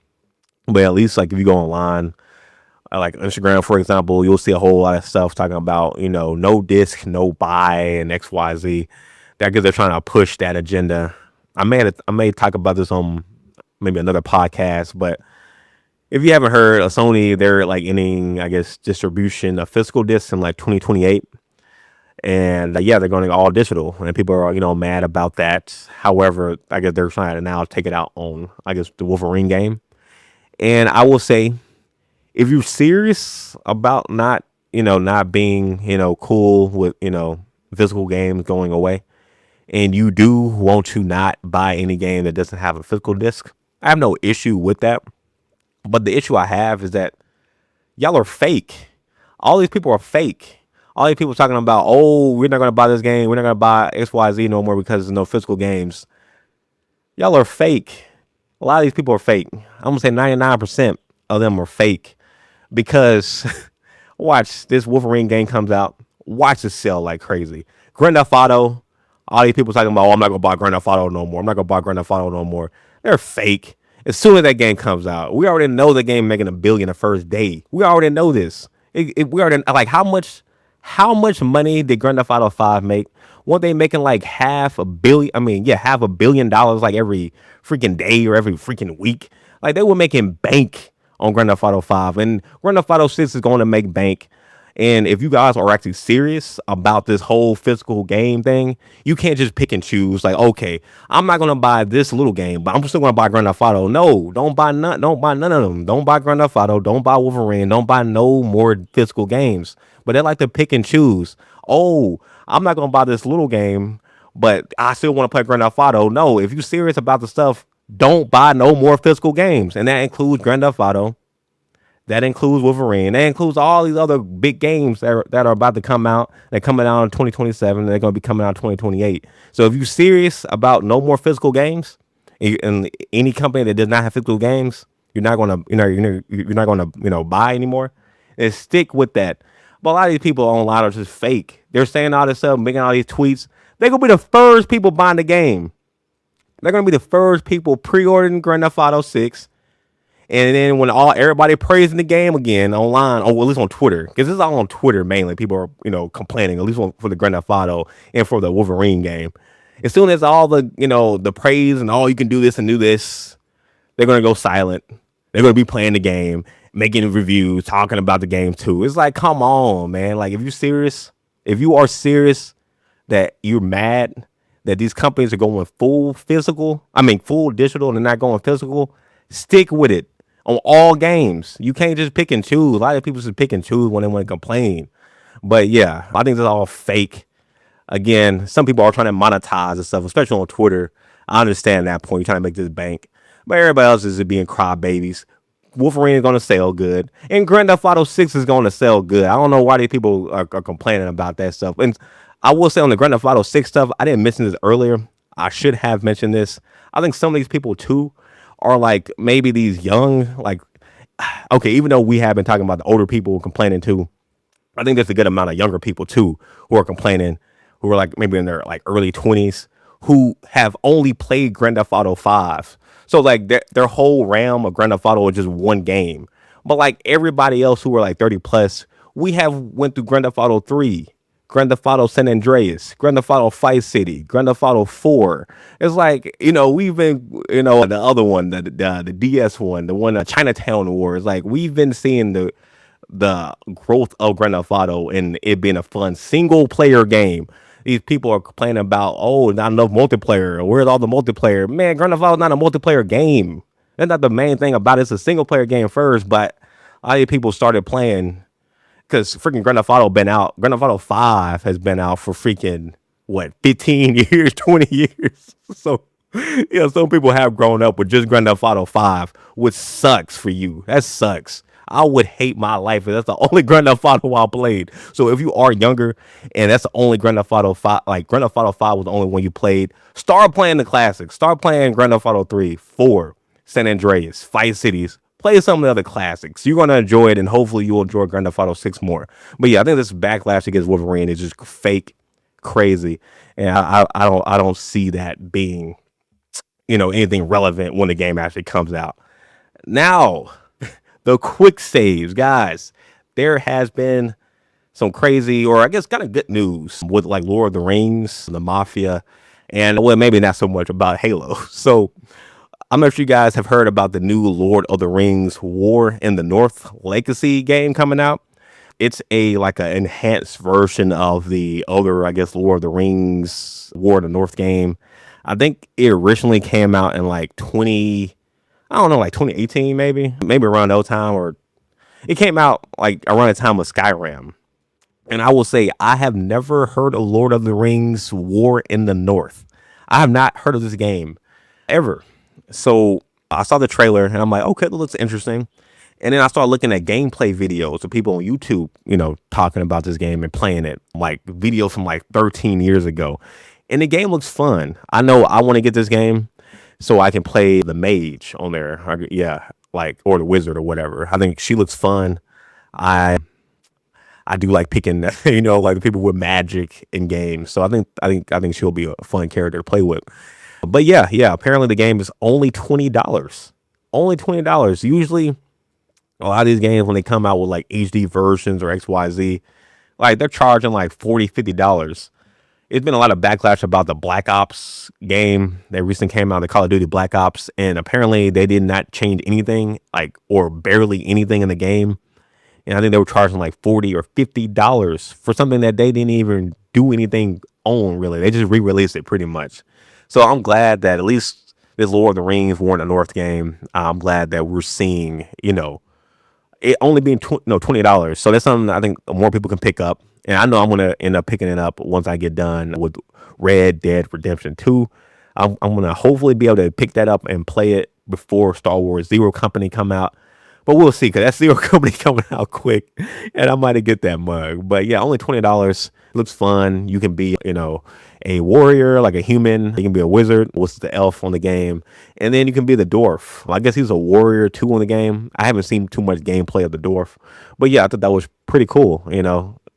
But at least like if you go online, like Instagram, for example, you'll see a whole lot of stuff talking about no disc, no buy, and XYZ. That because they're trying to push that agenda. I may talk about this on maybe another podcast, but if you haven't heard, Sony they're like ending I guess distribution of physical discs in like 2028. And yeah, they're going all digital, and people are mad about that. However, I guess they're trying to now take it out on I guess the Wolverine game. And I will say, if you're serious about not being cool with physical games going away, and you do want to not buy any game that doesn't have a physical disc, I have no issue with that. But the issue I have is that y'all are fake. All these people are fake. All these people talking about, oh, we're not going to buy this game. We're not going to buy XYZ no more because there's no physical games. Y'all are fake. A lot of these people are fake. I'm going to say 99% of them are fake because watch this Wolverine game comes out. Watch it sell like crazy. Grand Theft Auto. All these people talking about, oh, I'm not going to buy Grand Theft Auto no more. I'm not going to buy Grand Theft Auto no more. They're fake. As soon as that game comes out, we already know the game making $1 billion the first day. We already know this. We already like how much money did Grand Theft Auto 5 make? Weren't they making like half a billion? I mean, yeah, $500 million like every freaking day or every freaking week. Like they were making bank on Grand Theft Auto 5, and Grand Theft Auto 6 is going to make bank. And if you guys are actually serious about this whole physical game thing, you can't just pick and choose. Like, okay, I'm not gonna buy this little game, but I'm still gonna buy Grand Theft Auto. No, don't buy none. Don't buy none of them. Don't buy Grand Theft Auto. Don't buy Wolverine. Don't buy no more physical games. But they like to pick and choose. Oh, I'm not gonna buy this little game, but I still want to play Grand Theft Auto. No, if you're serious about the stuff, don't buy no more physical games, and that includes Grand Theft Auto. That includes Wolverine. That includes all these other big games that are about to come out. They're coming out in 2027. They're going to be coming out in 2028. So if you're serious about no more physical games, and any company that does not have physical games, you're not going to you're not going to buy anymore. And stick with that. But a lot of these people online are just fake. They're saying all this stuff, making all these tweets. They're going to be the first people buying the game. They're going to be the first people pre-ordering Grand Theft Auto 6. And then when everybody praising the game again online, or at least on Twitter, because this is all on Twitter mainly, people are complaining, at least for the Grand Theft Auto and for the Wolverine game. As soon as all the the praise and all you can do this and do this, they're gonna go silent. They're gonna be playing the game, making reviews, talking about the game too. It's like, come on, man. Like if you are serious that you're mad that these companies are going full digital and they're not going physical, stick with it. On all games, you can't just pick and choose. A lot of people just pick and choose when they want to complain. But yeah, I think it's all fake. Again, some people are trying to monetize and stuff, especially on Twitter. I understand that point. You're trying to make this bank. But everybody else is being crybabies. Wolverine is going to sell good. And Grand Theft Auto 6 is going to sell good. I don't know why these people are complaining about that stuff. And I will say on the Grand Theft Auto 6 stuff, I didn't mention this earlier. I should have mentioned this. I think some of these people too are like maybe these young, like, okay, even though we have been talking about the older people complaining too, I think there's a good amount of younger people too who are complaining, who are like maybe in their like early 20s, who have only played Grand Theft Auto 5. So like their whole realm of Grand Theft Auto is just one game. But like everybody else who are like 30 plus, we have went through Grand Theft Auto 3, Grand Theft Auto San Andreas, Grand Theft Auto Vice City, Grand Theft Auto 4. It's like, we've been, the other one, the DS one, the one, Chinatown Wars. Like we've been seeing the growth of Grand Theft Auto and it being a fun single player game. These people are complaining about, oh, not enough multiplayer. Where's all the multiplayer? Man, Grand Theft Auto is not a multiplayer game. That's not the main thing about it. It's a single player game first, but a lot of people started playing because freaking Grand Theft Auto been out. Grand Theft Auto 5 has been out for freaking, what, 15 years, 20 years. So, some people have grown up with just Grand Theft Auto 5, which sucks for you. That sucks. I would hate my life if that's the only Grand Theft Auto I played. So if you are younger and that's the only Grand Theft Auto 5, like Grand Theft Auto 5 was the only one you played, start playing the classics. Start playing Grand Theft Auto 3, 4, San Andreas, Vice Cities. Play some of the other classics. You're going to enjoy it, and hopefully you'll enjoy Grand Theft Auto 6 more. But yeah, I think this backlash against Wolverine is just fake, crazy. And I don't see that being, anything relevant when the game actually comes out. Now, the quick saves, guys. There has been some crazy, or I guess kind of good news with like Lord of the Rings, the Mafia, and well, maybe not so much about Halo. So I'm not sure you guys have heard about the new Lord of the Rings War in the North Legacy game coming out. It's like an enhanced version of the other, I guess, Lord of the Rings War in the North game. I think it originally came out in like 2018, maybe around that time, or it came out like around the time of Skyrim. And I will say, I have never heard of Lord of the Rings War in the North. I have not heard of this game ever. So I saw the trailer and I'm like, okay, that looks interesting. And then I started looking at gameplay videos of people on YouTube, talking about this game and playing it, like videos from like 13 years ago. And the game looks fun. I know I want to get this game so I can play the mage on there. Yeah, like, or the wizard or whatever. I think she looks fun. I do like picking, like the people with magic in games. So I think she'll be a fun character to play with. But yeah. Apparently the game is only $20. Only $20. Usually a lot of these games when they come out with like HD versions or XYZ, like they're charging like $40, $50. It's been a lot of backlash about the Black Ops game that recently came out, the Call of Duty Black Ops, and apparently they did not change anything, like, or barely anything in the game. And I think they were charging like $40 or $50 for something that they didn't even do anything on, really. They just re-released it pretty much. So I'm glad that at least this Lord of the Rings War in the North game, I'm glad that we're seeing, it only being $20. So that's something I think more people can pick up. And I know I'm going to end up picking it up once I get done with Red Dead Redemption 2. I'm going to hopefully be able to pick that up and play it before Star Wars Zero Company come out. But we'll see, because that Zero Company coming out quick, and I might get that mug. But yeah, only $20. Looks fun. You can be, a warrior, like a human. You can be a wizard, what's the elf on the game. And then you can be the dwarf. Well, I guess he's a warrior too on the game. I haven't seen too much gameplay of the dwarf. But yeah, I thought that was pretty cool,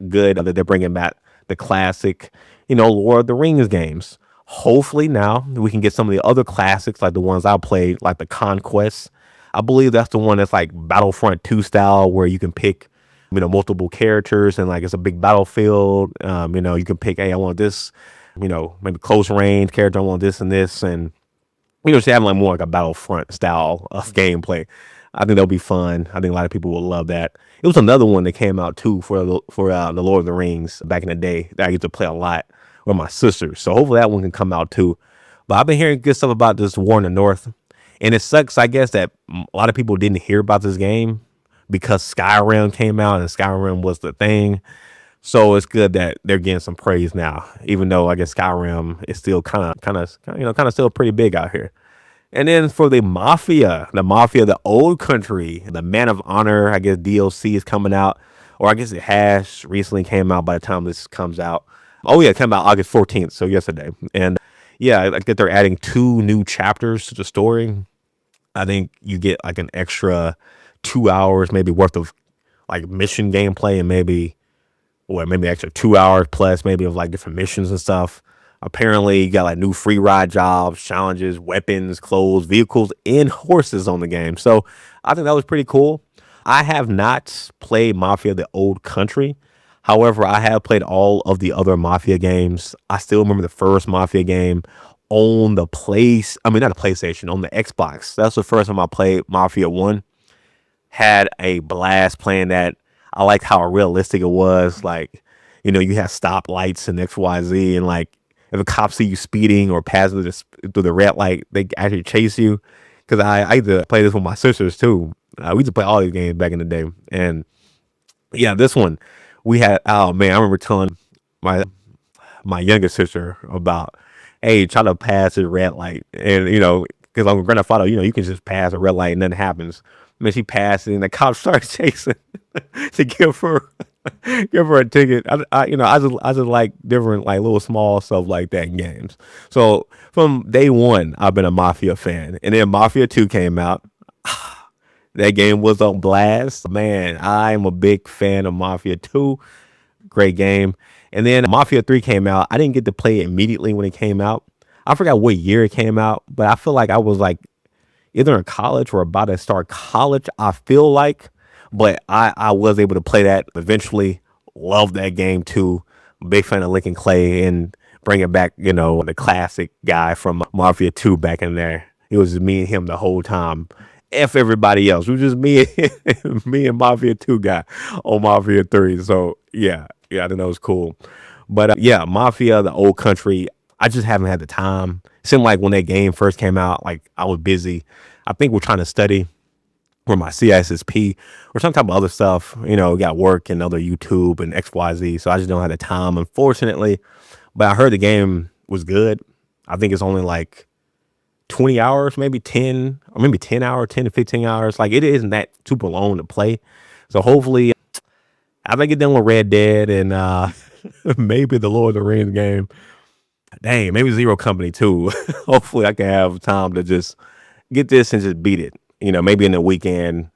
good that they're bringing back the classic, Lord of the Rings games. Hopefully now we can get some of the other classics like the ones I played, like the Conquest. I believe that's the one that's like Battlefront 2 style, where you can pick, multiple characters and like it's a big battlefield. You can pick, hey, I want this, maybe close range character, I want this and this, and just having like more like a Battlefront style of gameplay. I think that'll be fun. I think a lot of people will love that. It was another one that came out too for the Lord of the Rings back in the day that I used to play a lot with my sisters. So hopefully that one can come out too. But I've been hearing good stuff about this War in the North. And it sucks, I guess, that a lot of people didn't hear about this game because Skyrim came out and Skyrim was the thing. So it's good that they're getting some praise now, even though I guess Skyrim is still kind of still pretty big out here. And then for the Mafia, the old country, the Man of Honor, I guess DLC is coming out, or I guess it has recently came out by the time this comes out. Oh yeah, it came out August 14th, so yesterday. And yeah, I get they're adding 2 new chapters to the story. I think you get like an extra 2 hours maybe worth of like mission gameplay and maybe or maybe extra 2 hours plus maybe of like different missions and stuff. Apparently, you got like new free ride jobs, challenges, weapons, clothes, vehicles, and horses on the game. So I think that was pretty cool. I have not played Mafia the Old Country. However, I have played all of the other Mafia games. I still remember the first Mafia game on the place. I mean, not the PlayStation, on the Xbox. That's the first time I played Mafia 1. Had a blast playing that. I liked how realistic it was. Like, you have stoplights and XYZ, and like if a cop see you speeding or passing through the red light, they actually chase you. Because I used to play this with my sisters too. We used to play all these games back in the day, and yeah, this one we had. Oh man, I remember telling my my younger sister about, hey, try to pass a red light, and because on Grand Theft Auto, you can just pass a red light and nothing happens. I mean, she passed it, and the cop started chasing to give her a ticket. I just like different like little small stuff like that in games. So from day one, I've been a Mafia fan, and then Mafia 2 came out. That game was on blast. Man, I'm a big fan of Mafia 2. Great game. And then Mafia 3 came out. I didn't get to play it immediately when it came out. I forgot what year it came out, but I feel like I was like either in college or about to start college, I feel like. But I was able to play that eventually. Love that game too. Big fan of Lincoln Clay and bringing back, the classic guy from Mafia 2 back in there. It was just me and him the whole time. F everybody else. It was just me, me and Mafia 2 guy on Mafia 3. So yeah, I think that was cool. But yeah, Mafia, the Old Country. I just haven't had the time. It seemed like when that game first came out, like I was busy. I think we're trying to study for my CISSP or some type of other stuff. Got work and other YouTube and XYZ. So I just don't have the time, unfortunately. But I heard the game was good. I think it's only like 20 hours, maybe 10, or maybe 10 hours, 10 to 15 hours. Like it isn't that super long to play. So hopefully after I get done with Red Dead and maybe the Lord of the Rings game, dang, maybe Zero Company too. Hopefully I can have time to just get this and just beat it. Maybe in the weekend,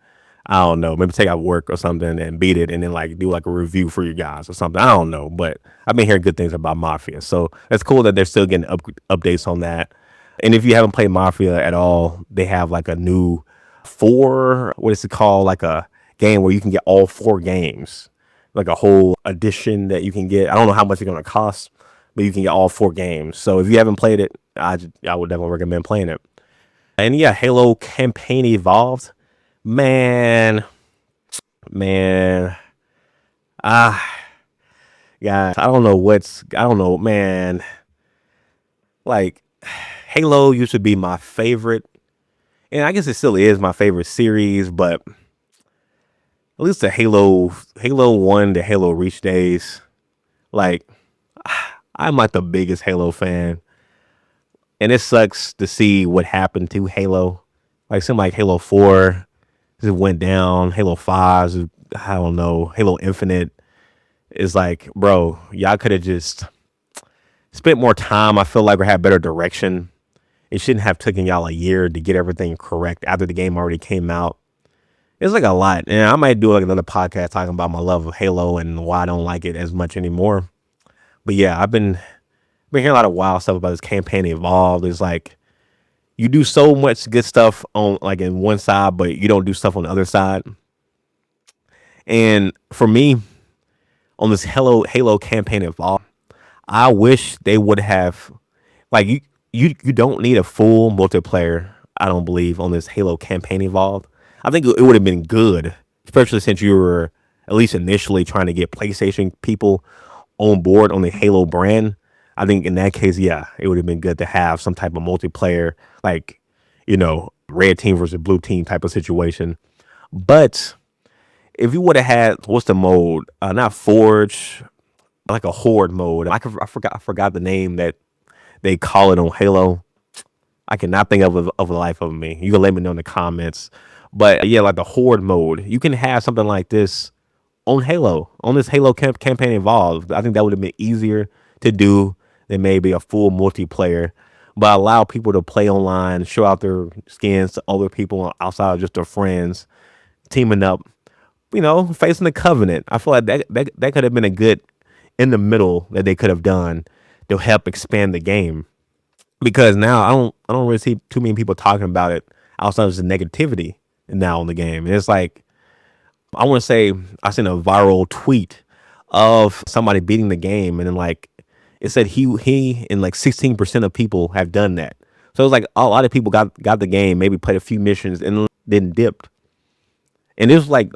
I don't know, maybe take out work or something and beat it and then like do like a review for you guys or something. I don't know, but I've been hearing good things about Mafia. So it's cool that they're still getting updates on that. And if you haven't played Mafia at all, they have like a new what is it called? Like a game where you can get all 4 games, like a whole edition that you can get. I don't know how much it's going to cost, but you can get all 4 games. So if you haven't played it, I would definitely recommend playing it. And yeah, Halo Campaign Evolved. Man, guys, I don't know, man. Like, Halo used to be my favorite, and I guess it still is my favorite series, but at least the Halo 1 to Halo Reach days, like, I'm like the biggest Halo fan. And it sucks to see what happened to Halo. Like, it seemed like Halo 4 just went down. Halo 5, I don't know. Halo Infinite is like, bro, y'all could have just spent more time. I feel like we had better direction. It shouldn't have taken y'all a year to get everything correct after the game already came out. It's like a lot. And I might do like another podcast talking about my love of Halo and why I don't like it as much anymore. But yeah, I've been hearing a lot of wild stuff about this Campaign Evolved. It's like you do so much good stuff on like in one side, but you don't do stuff on the other side. And for me, on this Halo Campaign Evolved, I wish they would have like you don't need a full multiplayer. I don't believe on this Halo Campaign Evolved. I think it would have been good, especially since you were at least initially trying to get PlayStation people on board on the Halo brand. I think in that case, yeah, it would have been good to have some type of multiplayer, like, red team versus blue team type of situation. But if you would have had, what's the mode? Not Forge, like a Horde mode. I forgot the name that they call it on Halo. I cannot think of the life of me. You can let me know in the comments. But yeah, like the Horde mode, you can have something like this on Halo, on this Halo Campaign Evolved. I think that would have been easier to do than maybe a full multiplayer, but allow people to play online, show out their skins to other people outside of just their friends, teaming up. facing the Covenant. I feel like that could have been a good in the middle that they could have done to help expand the game. Because now I don't really see too many people talking about it outside of the negativity now in the game. And it's like I want to say I seen a viral tweet of somebody beating the game, and then like it said he and like 16% of people have done that. So it's like a lot of people got the game, maybe played a few missions, and then dipped. And it was like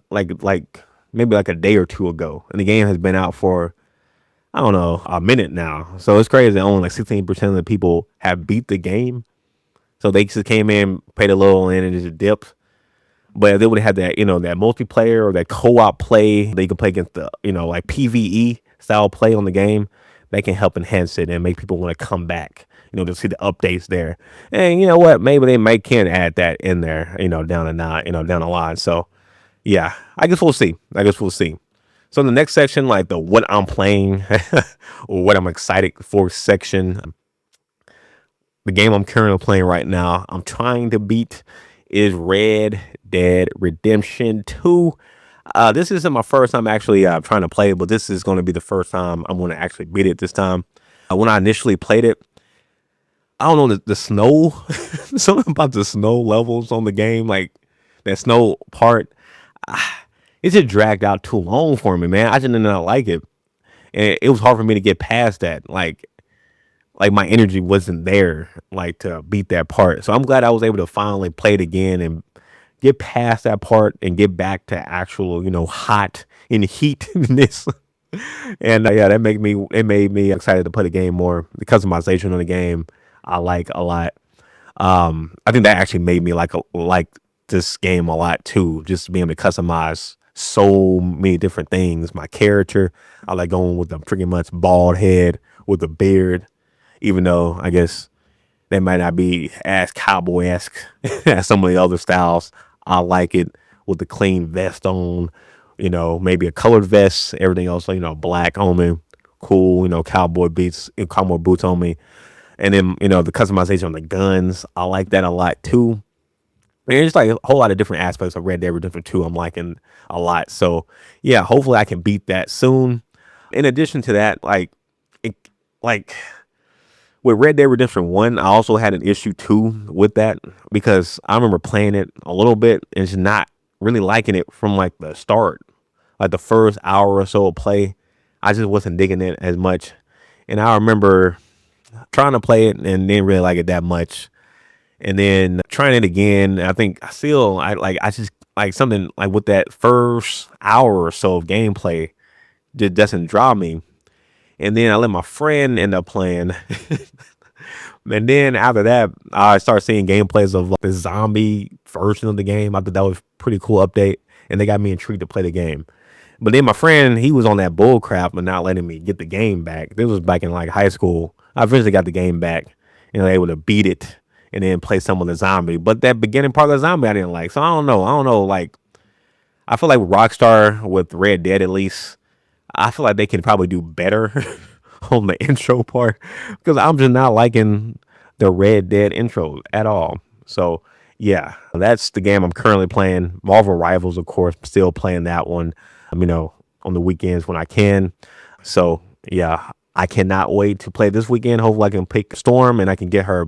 maybe like a day or two ago, and the game has been out for I don't know a minute now. So it's crazy that only like 16% of the people have beat the game. So they just came in, paid a little in, and just dipped. But if they would have had that, that multiplayer or that co-op play, they could play against the, like PVE style play on the game. That can help enhance it and make people want to come back, to see the updates there. And you know what? Maybe they can add that in there, down the line. So yeah, I guess we'll see. So in the next section, like the what I'm playing or what I'm excited for section, the game I'm currently playing right now, I'm trying to beat is Red Dead Redemption 2. This isn't my first time actually trying to play it, but this is going to be the first time I'm going to actually beat it this time. When I initially played it, I don't know, the snow, something about the snow levels on the game, like that snow part, it just dragged out too long for me, man. I just did not like it. And it was hard for me to get past that. Like my energy wasn't there, like to beat that part. So I'm glad I was able to finally play it again and get past that part and get back to actual, hot in heatness. And yeah, it made me excited to play the game more. The customization of the game, I like a lot. I think that actually made me like this game a lot too. Just being able to customize so many different things. My character, I like going with the pretty much bald head with a beard, even though I guess they might not be as cowboy esque as some of the other styles. I like it with the clean vest on, maybe a colored vest, everything else, black on me, cool, cowboy boots on me. And then, the customization on the guns, I like that a lot too. And it's like a whole lot of different aspects of Red Dead Redemption 2 I'm liking a lot. So yeah, hopefully I can beat that soon. In addition to that, it, like with Red Dead Redemption 1, I also had an issue too with that because I remember playing it a little bit and just not really liking it from like the start. Like the first hour or so of play, I just wasn't digging it as much. And I remember trying to play it and didn't really like it that much. And then trying it again, I think I just like something like with that first hour or so of gameplay just doesn't draw me. And then I let my friend end up playing. And then after that, I started seeing gameplays of like the zombie version of the game. I thought that was a pretty cool update. And they got me intrigued to play the game. But then my friend, he was on that bull crap and not letting me get the game back. This was back in like high school. I eventually got the game back and able to beat it and then play some of the zombie. But that beginning part of the zombie I didn't like. So I don't know. Like I feel like Rockstar with Red Dead at least, I feel like they can probably do better on the intro part because I'm just not liking the Red Dead intro at all. So yeah, that's the game I'm currently playing. Marvel Rivals, of course, still playing that one, on the weekends when I can. So yeah, I cannot wait to play this weekend. Hopefully I can pick Storm and I can get her,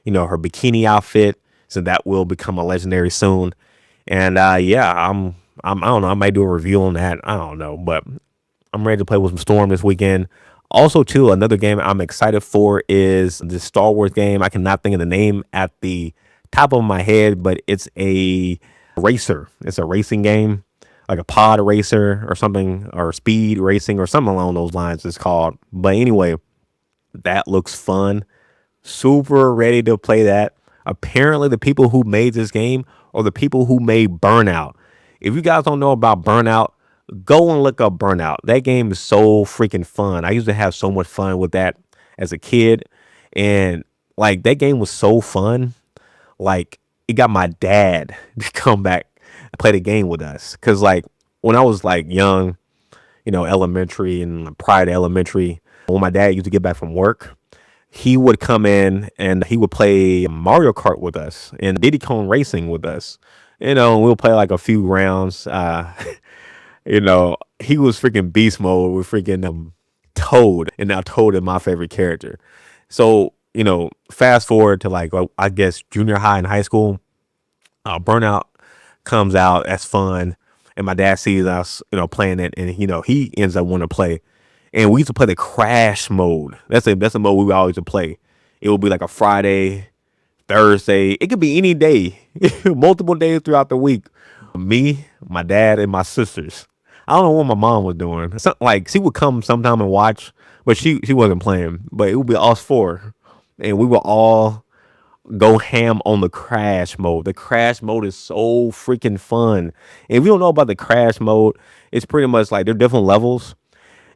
her bikini outfit. So that will become a legendary soon. And yeah, I don't know. I might do a review on that. I don't know, but I'm ready to play with some Storm this weekend. Also, too, another game I'm excited for is the Star Wars game. I cannot think of the name at the top of my head, but it's a racer. It's a racing game, like a pod racer or something, or speed racing or something along those lines it's called. But anyway, that looks fun. Super ready to play that. Apparently, the people who made this game are the people who made Burnout. If you guys don't know about Burnout, go and look up Burnout. That game is so freaking fun. I used to have so much fun with that as a kid. And like that game was so fun. Like it got my dad to come back and play the game with us. Cause like when I was like young, elementary and prior to elementary, when my dad used to get back from work, he would come in and he would play Mario Kart with us and Diddy Kong Racing with us. We'll play like a few rounds. He was freaking beast mode with freaking Toad, and now Toad is my favorite character. So, fast forward to like, well, I guess junior high and high school, Burnout comes out. That's fun. And my dad sees us, playing it, and he ends up wanting to play. And we used to play the crash mode. That's a mode we always would play. It would be like a Friday, Thursday. It could be any day, multiple days throughout the week. Me, my dad, and my sisters. I don't know what my mom was doing. Like she would come sometime and watch, but she wasn't playing. But it would be us four, and we would all go ham on the crash mode. The crash mode is so freaking fun. And if you don't know about the crash mode, it's pretty much like there are different levels,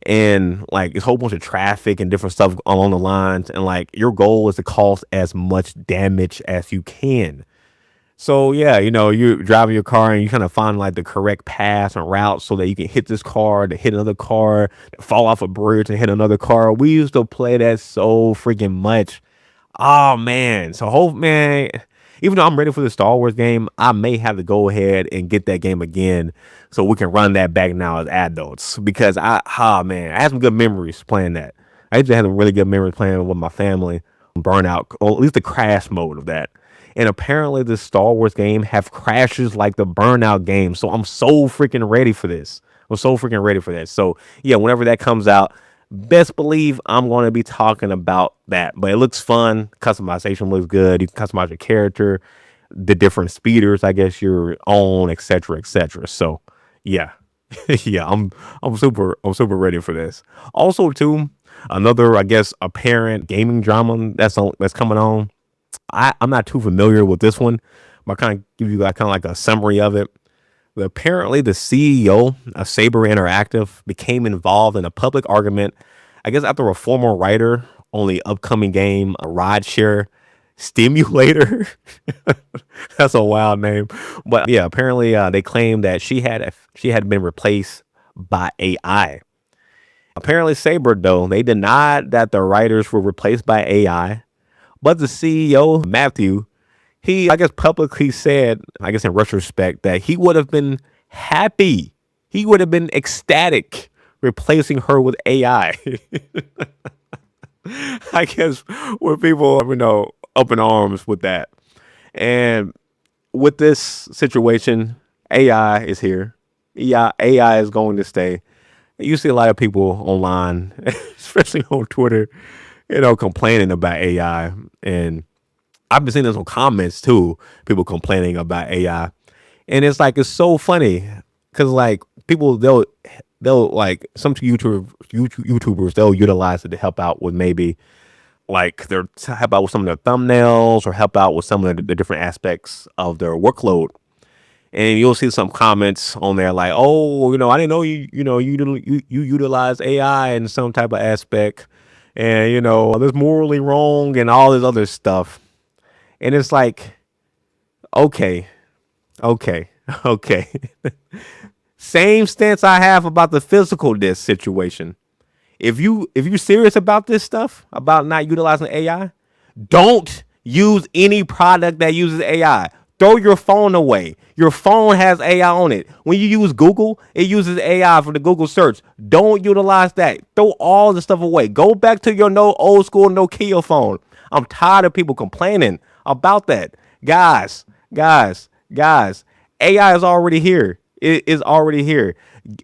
and like it's a whole bunch of traffic and different stuff along the lines. And like your goal is to cause as much damage as you can. So yeah, you're driving your car and you're trying to find like the correct path and route so that you can hit this car, to hit another car, to fall off a bridge and hit another car. We used to play that so freaking much. Oh man. So hope man, even though I'm ready for the Star Wars game, I may have to go ahead and get that game again so we can run that back now as adults. Because I had some good memories playing that. I used to have some really good memories playing with my family. Burnout, or at least the crash mode of that. And apparently the Star Wars game have crashes like the Burnout game. So I'm so freaking ready for this. I'm so freaking ready for that. So yeah, whenever that comes out, best believe I'm going to be talking about that. But it looks fun. Customization looks good. You can customize your character, the different speeders, I guess you're on, etc., etc. So yeah, yeah, I'm super ready for this. Also, too, another I guess apparent gaming drama that's coming on. I'm not too familiar with this one, but I kind of give you like kind of like a summary of it. But apparently, the CEO of Saber Interactive became involved in a public argument, I guess, after a former writer on the upcoming game, a rideshare stimulator. That's a wild name, but yeah, apparently they claimed that she had been replaced by AI. Apparently, Saber though they denied that the writers were replaced by AI, but the CEO Matthew, he, I guess, publicly said, I guess in retrospect, that he would have been happy. He would have been ecstatic replacing her with AI. I guess where people, up in arms with that. And with this situation, AI is here. AI is going to stay. You see a lot of people online, especially on Twitter, complaining about AI. And I've been seeing this on comments too. People complaining about AI, and it's like it's so funny because like people they'll like some YouTubers they'll utilize it to help out with maybe like their help out with some of their thumbnails or help out with some of the different aspects of their workload. And you'll see some comments on there like, oh, I didn't know you utilize AI in some type of aspect, and that's morally wrong and all this other stuff. And it's like, okay, okay, okay. Same stance I have about the physical disc situation. If you serious about this stuff, about not utilizing AI, don't use any product that uses AI. Throw your phone away. Your phone has AI on it. When you use Google, it uses AI for the Google search. Don't utilize that. Throw all the stuff away. Go back to your no old school Nokia phone. I'm tired of people complaining about that. Guys, AI is already here. It is already here.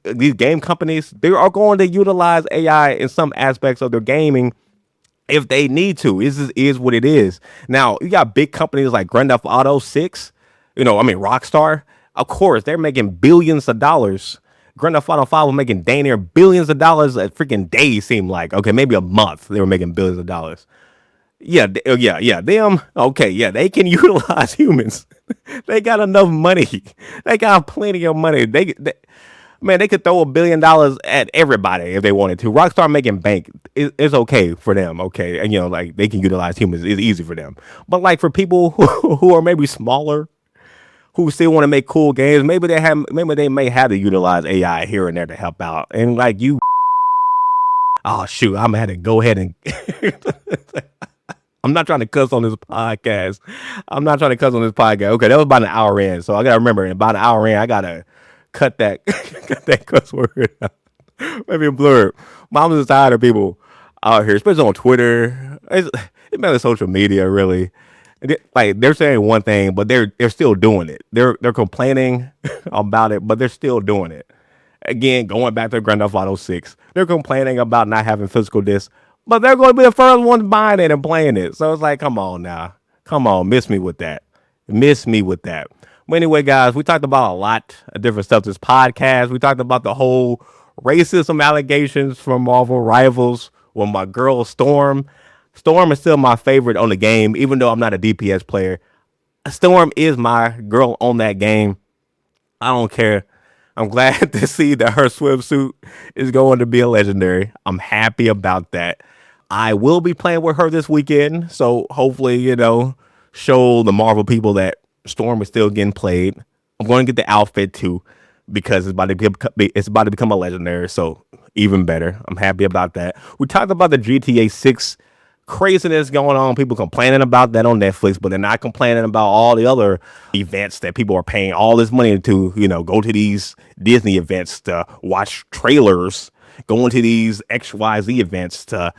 These game companies, they are going to utilize AI in some aspects of their gaming if they need to. This is what it is. Now, you got big companies like Grand Theft Auto 6, Rockstar. Of course, they're making billions of dollars. Grand Theft Auto 5 was making dang near billions of dollars a freaking day, seemed like. Okay, maybe a month they were making billions of dollars. Yeah, yeah. Them, okay, yeah, they can utilize humans. They got enough money. They got plenty of money. Man, they could throw $1 billion at everybody if they wanted to. Rockstar making bank is okay for them, okay, and like they can utilize humans. It's easy for them. But like for people who are maybe smaller, who still want to make cool games, maybe they may have to utilize AI here and there to help out. And like you, oh shoot, I'm gonna have to go ahead and. I'm not trying to cuss on this podcast. Okay, that was about an hour in. So I got to remember, in about an hour in, I got to cut that cut that cuss word out. Maybe blur. I'm just tired of people out here, especially on Twitter. It's mainly social media, really. Like they're saying one thing, but they're still doing it. They're complaining about it, but they're still doing it. Again, going back to Grand Theft Auto 6, they're complaining about not having physical discs, but they're going to be the first ones buying it and playing it. So it's like, come on now, come on, miss me with that, miss me with that. But anyway, guys, we talked about a lot of different stuff this podcast. We talked about the whole racism allegations from Marvel Rivals with my girl Storm. Storm is still my favorite on the game, even though I'm not a DPS player. Storm is my girl on that game. I don't care. I'm glad to see that her swimsuit is going to be a legendary. I'm happy about that. I will be playing with her this weekend, so hopefully, show the Marvel people that Storm is still getting played. I'm going to get the outfit too because it's about to become a legendary, so even better. I'm happy about that. We talked about the GTA 6 craziness going on. People complaining about that on Netflix, but they're not complaining about all the other events that people are paying all this money to, go to these Disney events to watch trailers, going to these XYZ events to,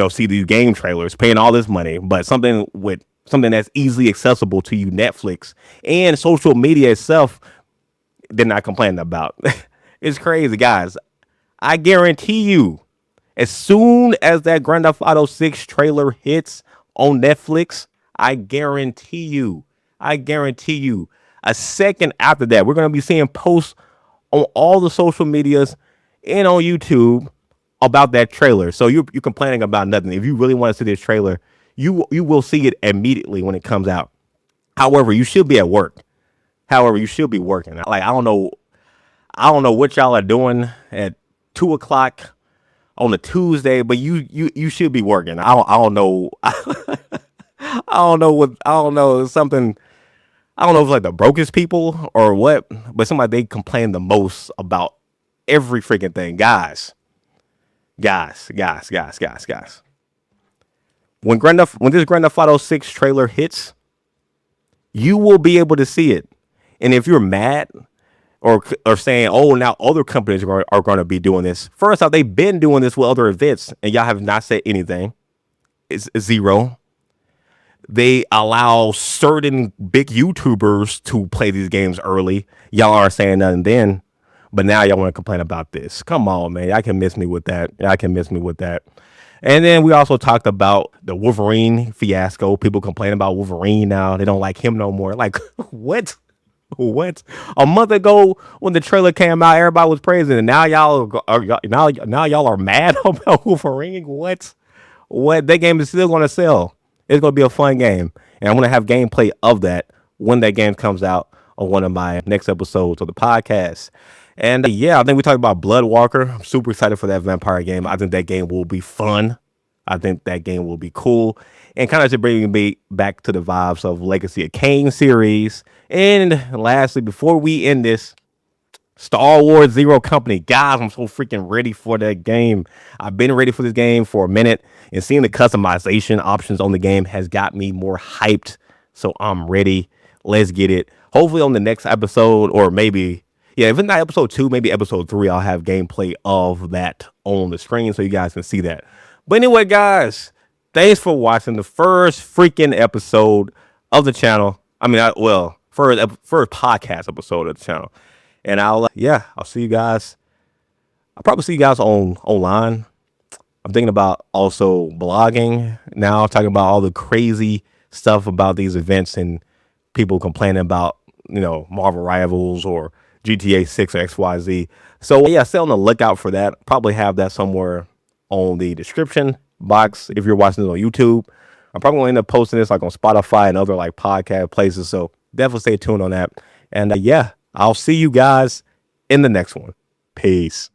see these game trailers, paying all this money. But something that's easily accessible to you, Netflix and social media itself, they're not complaining about. It's crazy, guys. I guarantee you, as soon as that Grand Theft Auto 6 trailer hits on Netflix, I guarantee you, a second after that, we're going to be seeing posts on all the social medias and on YouTube about that trailer. So you're complaining about nothing. If you really want to see this trailer, you will see it immediately when it comes out. However, you should be at work. You should be working. Like, I don't know what y'all are doing at 2:00 on a Tuesday, but you should be working. I don't know. I don't know something. I don't know if it's like the brokest people or what, but somebody they complain the most about every freaking thing, guys. When this Grand Theft Auto 6 trailer hits, you will be able to see it. And if you're mad or saying, oh, now other companies are going to be doing this. First off, they've been doing this with other events, and y'all have not said anything. It's zero. They allow certain big YouTubers to play these games early. Y'all aren't saying nothing then, but now y'all want to complain about this. Come on, man. Y'all can miss me with that. And then we also talked about the Wolverine fiasco. People complain about Wolverine now. They don't like him no more. Like, what? What? A month ago when the trailer came out, everybody was praising it. Now y'all are mad about Wolverine. What? That game is still going to sell. It's going to be a fun game, and I'm going to have gameplay of that when that game comes out on one of my next episodes of the podcast. And I think we talked about Blood Walker. I'm super excited for that vampire game. I think that game will be fun. I think that game will be cool. And kind of to bring me back to the vibes of Legacy of Kain series. And lastly, before we end this, Star Wars Zero Company. Guys, I'm so freaking ready for that game. I've been ready for this game for a minute. And seeing the customization options on the game has got me more hyped. So I'm ready. Let's get it. Hopefully on the next episode, or maybe, if it's not episode 2, maybe episode 3, I'll have gameplay of that on the screen so you guys can see that. But anyway, guys, thanks for watching the first freaking episode of the channel. First podcast episode of the channel. And I'll see you guys. I'll probably see you guys online. I'm thinking about also blogging now, talking about all the crazy stuff about these events and people complaining about, Marvel Rivals or GTA 6 or XYZ. So stay on the lookout for that. Probably have that somewhere on the description box if you're watching this on YouTube. I'm probably going to end up posting this like on Spotify and other like podcast places. So definitely stay tuned on that. And I'll see you guys in the next one. Peace.